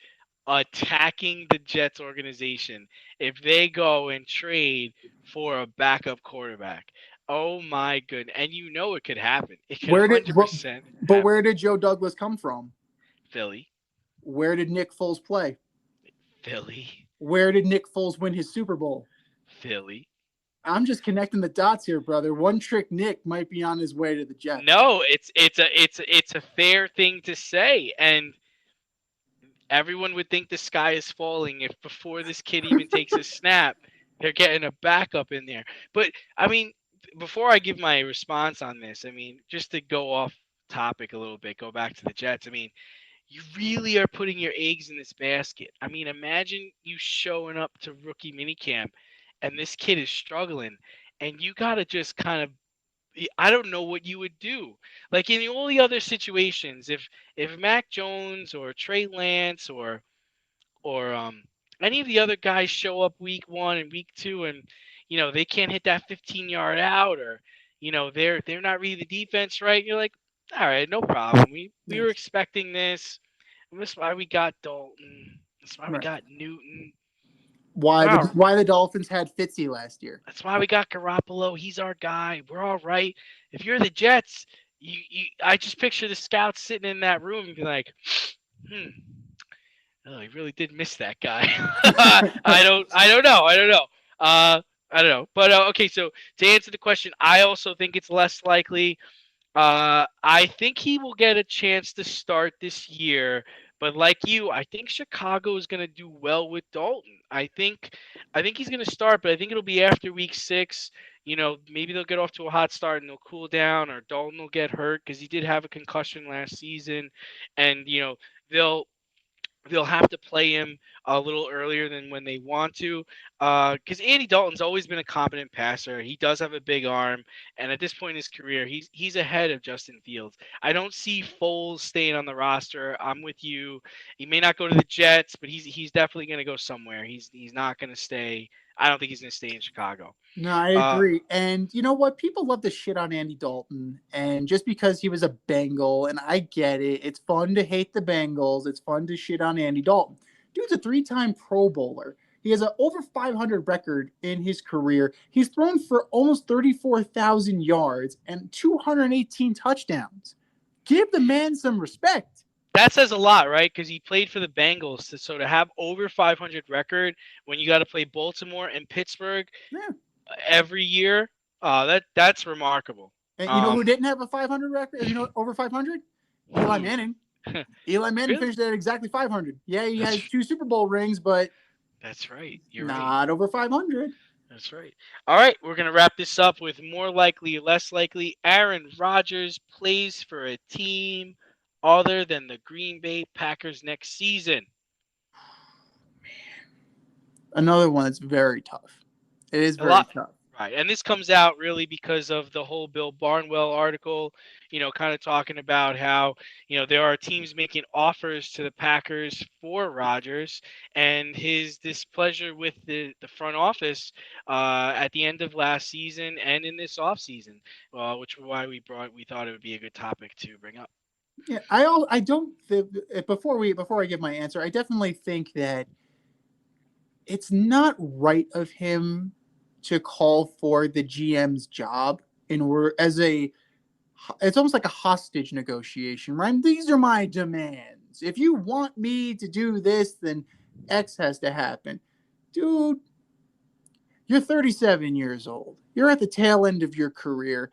attacking the Jets organization if they go and trade for a backup quarterback? Oh my goodness. And it could happen. It could 100% happen. But where did Joe Douglas come from? Philly. Where did Nick Foles play? Philly. Where did Nick Foles win his Super Bowl? Philly. I'm just connecting the dots here, brother. One trick Nick might be on his way to the Jets. No, it's a fair thing to say, and everyone would think the sky is falling if before this kid even takes a snap, they're getting a backup in there. But I mean, before I give my response on this, I mean, just to go off topic a little bit, go back to the Jets. I mean, you really are putting your eggs in this basket. I mean, imagine you showing up to rookie minicamp and this kid is struggling and you got to just kind of I don't know what you would do. Like in all the other situations, if Mac Jones or Trey Lance or any of the other guys show up week 1 and week 2 and they can't hit that 15-yard out, or they're not reading the defense right, you're like, all right, no problem. We were expecting this. And that's why we got Dalton. That's why we got Newton. Why Wow. the Dolphins had Fitzy last year. That's why we got Garoppolo. He's our guy. We're all right. If you're the Jets, I just picture the scouts sitting in that room and be like, oh, he really did miss that guy. I don't know. I don't know. But okay, so to answer the question, I also think it's less likely. I think he will get a chance to start this year, but like you, I think Chicago is going to do well with Dalton. I think he's going to start, but I think it'll be after week 6. Maybe they'll get off to a hot start and they'll cool down, or Dalton will get hurt because he did have a concussion last season, and they'll have to play him a little earlier than when they want to, because Andy Dalton's always been a competent passer. He does have a big arm, and at this point in his career, he's ahead of Justin Fields. I don't see Foles staying on the roster. I'm with you. He may not go to the Jets, but he's definitely going to go somewhere. He's not going to stay. I don't think he's going to stay in Chicago. No, I agree. And you know what? People love to shit on Andy Dalton. And just because he was a Bengal, and I get it, it's fun to hate the Bengals. It's fun to shit on Andy Dalton. Dude's a 3-time Pro Bowler. He has an over 500 record in his career. He's thrown for almost 34,000 yards and 218 touchdowns. Give the man some respect. That says a lot, right? Because he played for the Bengals. So to have over 500 record when you got to play Baltimore and Pittsburgh every year, that's remarkable. And you know who didn't have a 500 record? Over 500? Eli Manning. Eli Manning finished at exactly 500. Yeah, he has 2 Super Bowl rings, but that's right. You're not over 500. That's right. All right, we're going to wrap this up with more likely, less likely. Aaron Rodgers plays for a team other than the Green Bay Packers next season. Another one that's very tough. It is very tough. Right, and this comes out really because of the whole Bill Barnwell article, kind of talking about how, there are teams making offers to the Packers for Rodgers, and his displeasure with the front office at the end of last season and in this offseason, which is why we thought it would be a good topic to bring up. Yeah, I don't before I give my answer, I definitely think that it's not right of him to call for the GM's job it's almost like a hostage negotiation, right? These are my demands. If you want me to do this, then X has to happen. Dude, you're 37 years old. You're at the tail end of your career.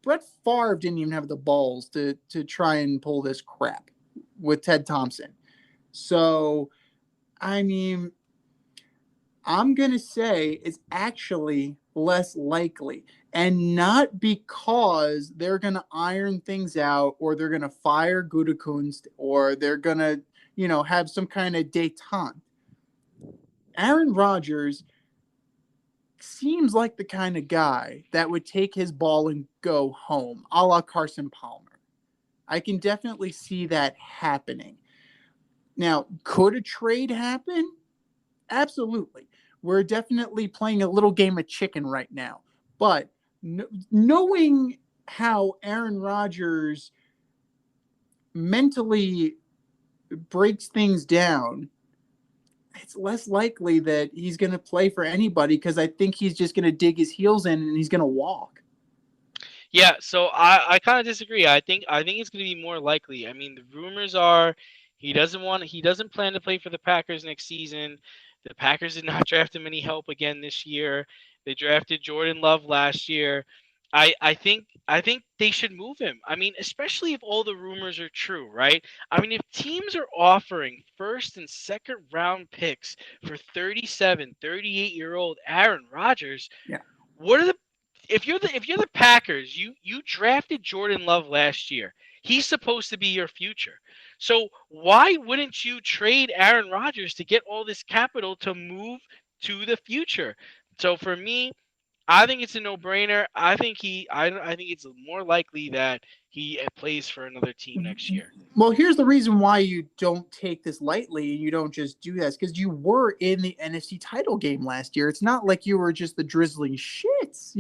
Brett Favre didn't even have the balls to try and pull this crap with Ted Thompson. So, I mean, I'm going to say it's actually less likely, and not because they're going to iron things out or they're going to fire Gutekunst or they're going to, have some kind of détente. Aaron Rodgers seems like the kind of guy that would take his ball and go home, a la Carson Palmer. I can definitely see that happening. Now, could a trade happen? Absolutely. We're definitely playing a little game of chicken right now. But knowing how Aaron Rodgers mentally breaks things down, it's less likely that he's going to play for anybody, because I think he's just going to dig his heels in and he's going to walk. Yeah, so I kind of disagree. I think it's going to be more likely. I mean, the rumors are he doesn't plan to play for the Packers next season. The Packers did not draft him any help again this year. They drafted Jordan Love last year. I think they should move him. I mean, especially if all the rumors are true, right? I mean, if teams are offering first and second round picks for 37, 38-year-old Aaron Rodgers, if you're the Packers, you drafted Jordan Love last year. He's supposed to be your future. So why wouldn't you trade Aaron Rodgers to get all this capital to move to the future? So for me, I think it's a no-brainer. I think it's more likely that he plays for another team next year. Well, here's the reason why you don't take this lightly and you don't just do this, because you were in the NFC title game last year. It's not like you were just the drizzling shits.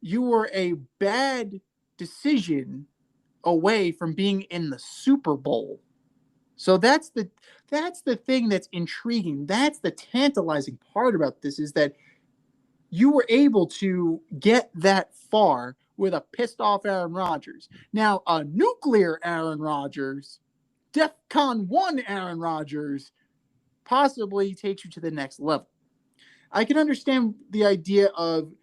You were a bad decision away from being in the Super Bowl. So that's the thing that's intriguing. That's the tantalizing part about this, is that you were able to get that far with a pissed off Aaron Rodgers. Now, a nuclear Aaron Rodgers, DEFCON 1 Aaron Rodgers, possibly takes you to the next level. I can understand the idea of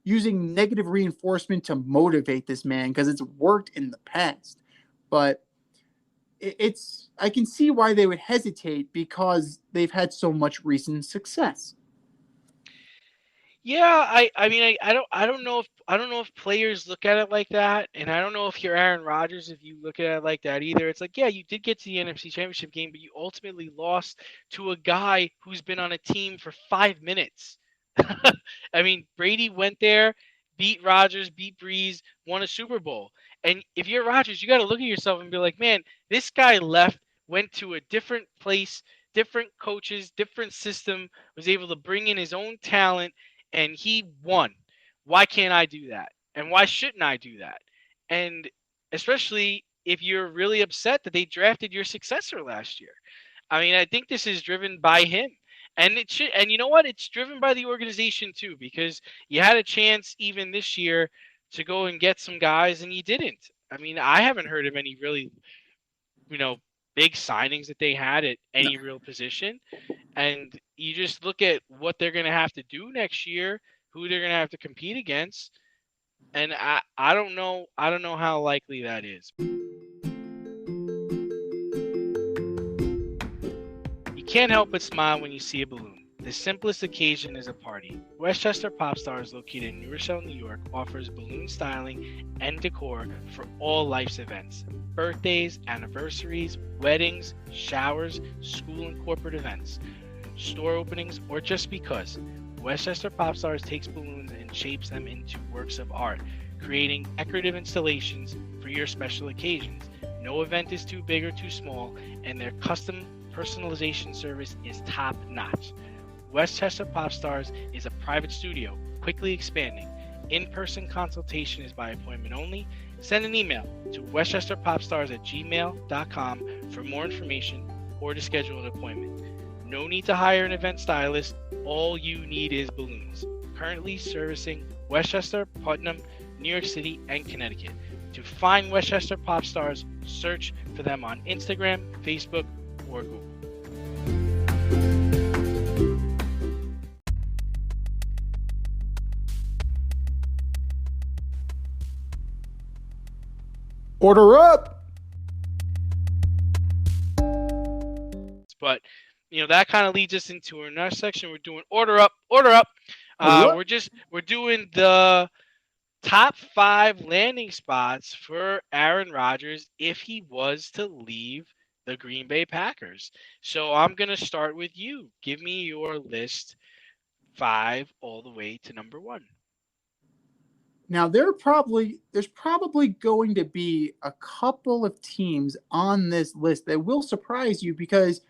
using negative reinforcement to motivate this man because it's worked in the past. But I can see why they would hesitate, because they've had so much recent success. Yeah, I don't know if players look at it like that, and I don't know if you're Aaron Rodgers if you look at it like that either. It's like, yeah, you did get to the NFC Championship game, but you ultimately lost to a guy who's been on a team for 5 minutes. I mean, Brady went there, beat Rodgers, beat Breeze, won a Super Bowl. And if you're Rodgers, you got to look at yourself and be like, man, this guy left, went to a different place, different coaches, different system, was able to bring in his own talent, and he won. Why can't I do that? And why shouldn't I do that? And especially if you're really upset that they drafted your successor last year. I mean, I think this is driven by him. And it should, and you know what? It's driven by the organization too, because you had a chance even this year to go and get some guys, and you didn't. I mean, I haven't heard of any really, big signings that they had at any real position. And you just look at what they're going to have to do next year, who they're going to have to compete against, and I don't know how likely that is. You can't help but smile when you see a balloon. The simplest occasion is a party. Westchester Pop Stars, located in New Rochelle, New York, offers balloon styling and decor for all life's events: birthdays, anniversaries, weddings, showers, school and corporate events, store openings, or just because. Westchester Pop Stars takes balloons and shapes them into works of art, creating decorative installations for your special occasions. No event is too big or too small, and their custom personalization service is top notch. Westchester Pop Stars is a private studio, quickly expanding. In-person consultation is by appointment only. Send an email to westchesterpopstars@gmail.com for more information or to schedule an appointment. No need to hire an event stylist. All you need is balloons. Currently servicing Westchester, Putnam, New York City, and Connecticut. To find Westchester Pop Stars, search for them on Instagram, Facebook, or Google. Order up! But that kind of leads us into our next section. We're doing order up. We're doing the top 5 landing spots for Aaron Rodgers if he was to leave the Green Bay Packers. So I'm gonna start with you. Give me your list, 5 all the way to number 1. Now, there's probably going to be a couple of teams on this list that will surprise you, because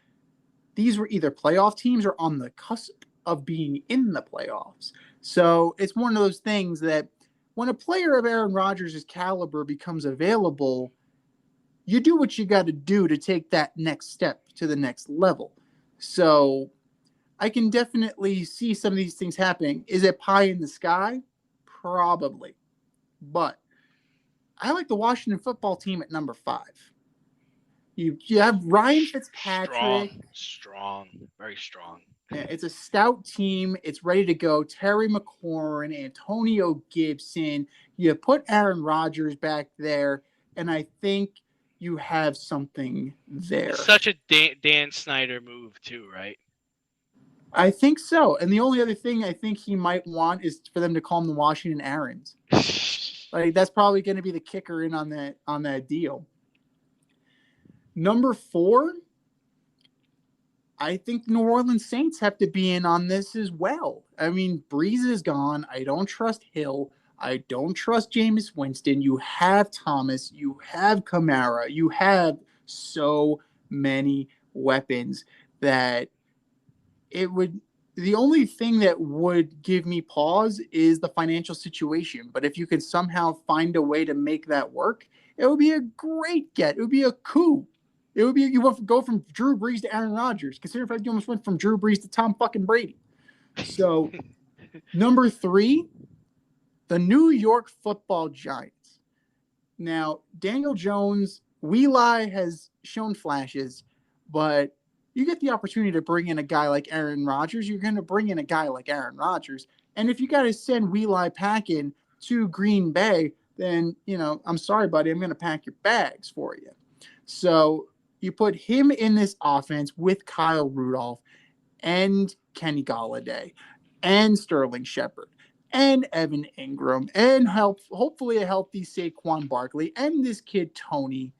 these were either playoff teams or on the cusp of being in the playoffs. So it's one of those things that when a player of Aaron Rodgers' caliber becomes available, you do what you got to do to take that next step to the next level. So I can definitely see some of these things happening. Is it pie in the sky? Probably. But I like the Washington football team at number 5. You have Ryan Fitzpatrick. Strong, very strong. It's a stout team. It's ready to go. Terry McLaurin, Antonio Gibson. You put Aaron Rodgers back there, and I think you have something there. It's such a Dan Snyder move too, right? I think so. And the only other thing I think he might want is for them to call him the Washington Aarons. Like, that's probably going to be the kicker in on that deal. Number 4, I think New Orleans Saints have to be in on this as well. I mean, Breeze is gone. I don't trust Hill. I don't trust Jameis Winston. You have Thomas. You have Kamara. You have so many weapons that it would. The only thing that would give me pause is the financial situation. But if you could somehow find a way to make that work, it would be a great get. It would be a coup. It would be you would go from Drew Brees to Aaron Rodgers. Consider if you almost went from Drew Brees to Tom fucking Brady. So, number 3, the New York Football Giants. Now, Daniel Jones, Wheelie has shown flashes, but you get the opportunity to bring in a guy like Aaron Rodgers. You're going to bring in a guy like Aaron Rodgers, and if you got to send Wheelie packing to Green Bay, then I'm sorry, buddy, I'm going to pack your bags for you. So you put him in this offense with Kyle Rudolph and Kenny Golladay and Sterling Shepard and Evan Ingram and hopefully a healthy Saquon Barkley and this kid Tony.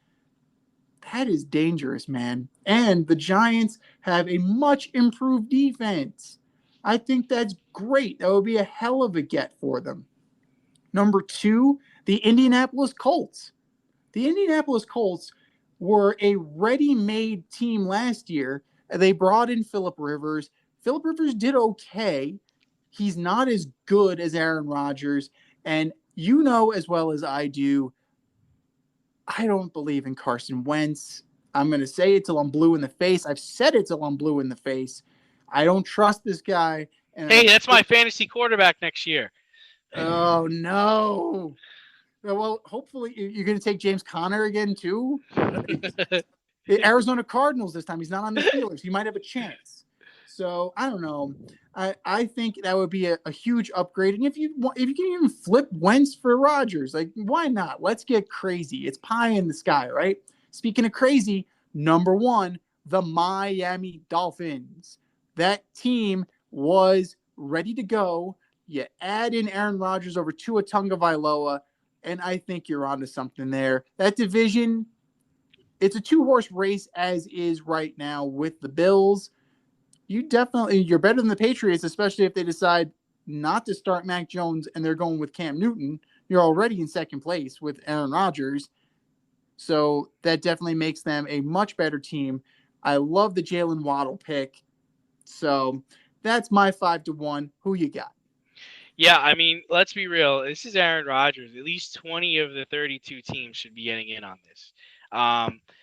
That is dangerous, man. And the Giants have a much improved defense. I think that's great. That would be a hell of a get for them. Number 2, the Indianapolis Colts. The Indianapolis Colts were a ready-made team last year. They brought in Phillip Rivers. Phillip Rivers did okay. He's not as good as Aaron Rodgers. And you know as well as I do, I don't believe in Carson Wentz. I'm going to say it till I'm blue in the face. I've said it till I'm blue in the face. I don't trust this guy. And hey, that's my fantasy quarterback next year. Oh, no. Well, hopefully you're going to take James Conner again, too. Arizona Cardinals this time. He's not on the Steelers. He might have a chance. So, I don't know. I think that would be a huge upgrade. And if you can even flip Wentz for Rodgers, like, why not? Let's get crazy. It's pie in the sky, right? Speaking of crazy, number 1, the Miami Dolphins. That team was ready to go. You add in Aaron Rodgers over Tua Tagovailoa, and I think you're onto something there. That division, it's a 2-horse race as is right now with the Bills. You're better than the Patriots, especially if they decide not to start Mac Jones and they're going with Cam Newton. You're already in second place with Aaron Rodgers. So that definitely makes them a much better team. I love the Jalen Waddle pick. So that's my 5-1. Who you got? Yeah, I mean, let's be real. This is Aaron Rodgers. At least 20 of the 32 teams should be getting in on this.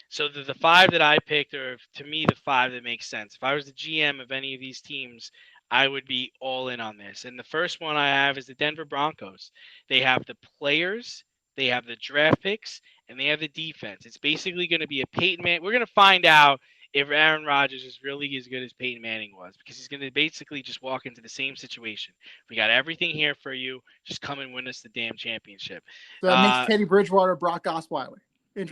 So the 5 that I picked are, to me, the 5 that makes sense. If I was the GM of any of these teams, I would be all in on this. And the first one I have is the Denver Broncos. They have the players, they have the draft picks, and they have the defense. It's basically going to be a Peyton Manning. We're going to find out if Aaron Rodgers is really as good as Peyton Manning was, because he's going to basically just walk into the same situation. We got everything here for you. Just come and win us the damn championship. So that makes Teddy Bridgewater Brock Osweiler.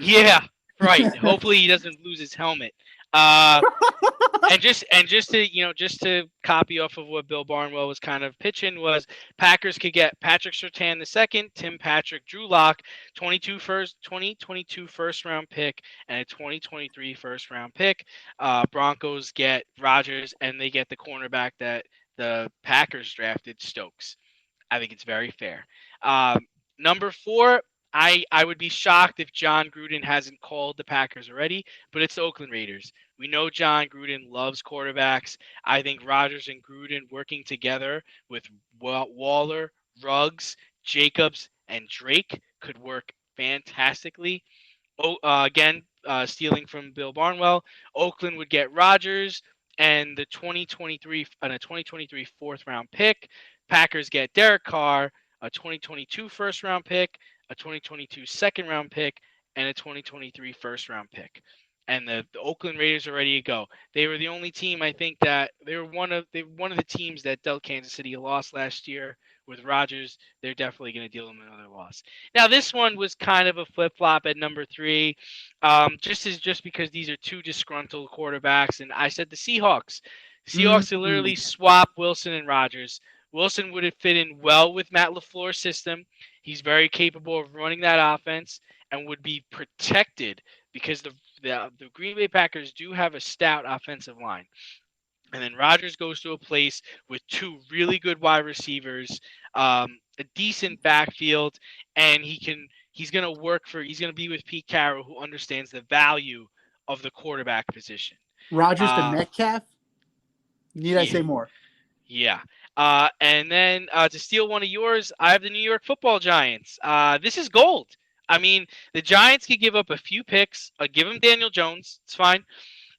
Yeah, right. Hopefully he doesn't lose his helmet. And just to copy off of what Bill Barnwell was kind of pitching was Packers could get Patrick Surtain II, Tim Patrick, Drew Lock, 2022 first round pick, and a 2023 first round pick. Broncos get Rodgers, and they get the cornerback that the Packers drafted, Stokes. I think it's very fair. Number 4, I would be shocked if John Gruden hasn't called the Packers already, but it's the Oakland Raiders. We know John Gruden loves quarterbacks. I think Rodgers and Gruden working together with Waller, Ruggs, Jacobs, and Drake could work fantastically. Stealing from Bill Barnwell, Oakland would get Rodgers and the 2023 fourth round pick. Packers get Derek Carr, a 2022 first round pick, a 2022 second round pick, and a 2023 first round pick. And the Oakland Raiders are ready to go. They were the only team, I think, that they were one of the teams that dealt Kansas City a loss last year with Rodgers. They're definitely going to deal them another loss. Now, this one was kind of a flip-flop at number 3, just because these are 2 disgruntled quarterbacks. And I said the Seahawks. The Seahawks will literally swap Wilson and Rodgers. Wilson would have fit in well with Matt LaFleur's system. He's very capable of running that offense and would be protected because the the Green Bay Packers do have a stout offensive line. And then Rodgers goes to a place with two really good wide receivers, a decent backfield, and he's going to be with Pete Carroll, who understands the value of the quarterback position. Rodgers to Metcalf? Need I say more? Yeah. And then to steal one of yours, I have the New York Football Giants. This is gold. I mean, the Giants could give up a few picks. Give them Daniel Jones. It's fine.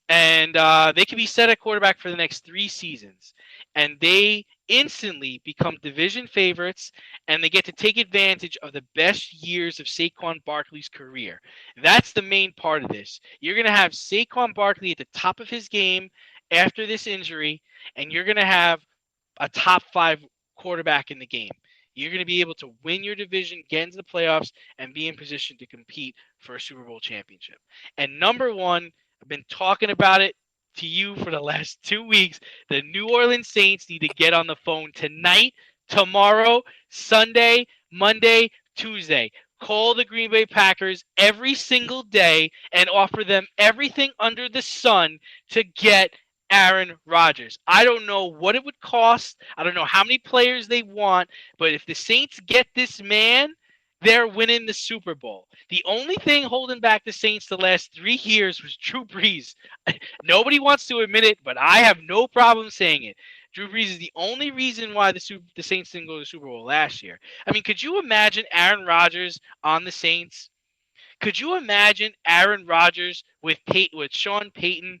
And they can be set at quarterback for the next 3 seasons. And they instantly become division favorites, and they get to take advantage of the best years of Saquon Barkley's career. That's the main part of this. You're going to have Saquon Barkley at the top of his game after this injury, and you're going to have a top 5 quarterback in the game. You're going to be able to win your division, get into the playoffs, and be in position to compete for a Super Bowl championship. And number one, I've been talking about it to you for the last 2 weeks. The New Orleans Saints need to get on the phone tonight, tomorrow, Sunday, Monday, Tuesday. Call the Green Bay Packers every single day and offer them everything under the sun to get Aaron Rodgers. I don't know what it would cost. I don't know how many players they want. But if the Saints get this man, they're winning the Super Bowl. The only thing holding back the Saints the last 3 years was Drew Brees. Nobody wants to admit it, but I have no problem saying it. Drew Brees is the only reason why the Saints didn't go to the Super Bowl last year. I mean, could you imagine Aaron Rodgers on the Saints? Could you imagine Aaron Rodgers with Sean Payton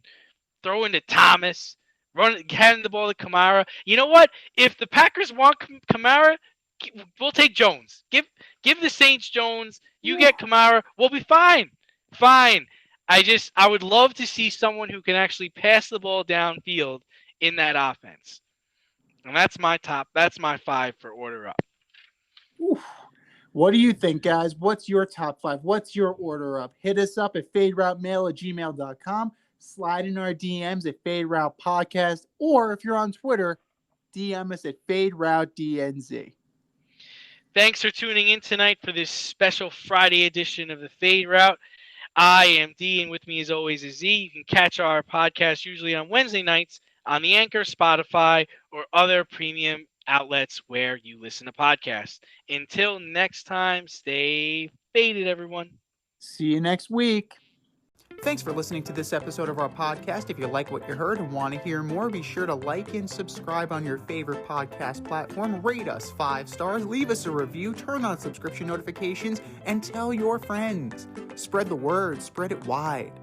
throwing to Thomas, handing the ball to Kamara? You know what? If the Packers want Kamara, we'll take Jones. Give the Saints Jones. You get Kamara. We'll be fine. Fine. I would love to see someone who can actually pass the ball downfield in that offense. And that's my 5 for order up. Oof. What do you think, guys? What's your top 5? What's your order up? Hit us up at faderoutemail@gmail.com. Slide in our DMs at Fade Route Podcast. Or if you're on Twitter, DM us at FadeRouteDNZ. Thanks for tuning in tonight for this special Friday edition of the Fade Route. I am D, and with me as always is Z. You can catch our podcast usually on Wednesday nights on the Anchor, Spotify, or other premium outlets where you listen to podcasts. Until next time, stay faded, everyone. See you next week. Thanks for listening to this episode of our podcast. If you like what you heard and want to hear more, be sure to like and subscribe on your favorite podcast platform. Rate us 5 stars, leave us a review, turn on subscription notifications, and tell your friends. Spread the word, spread it wide.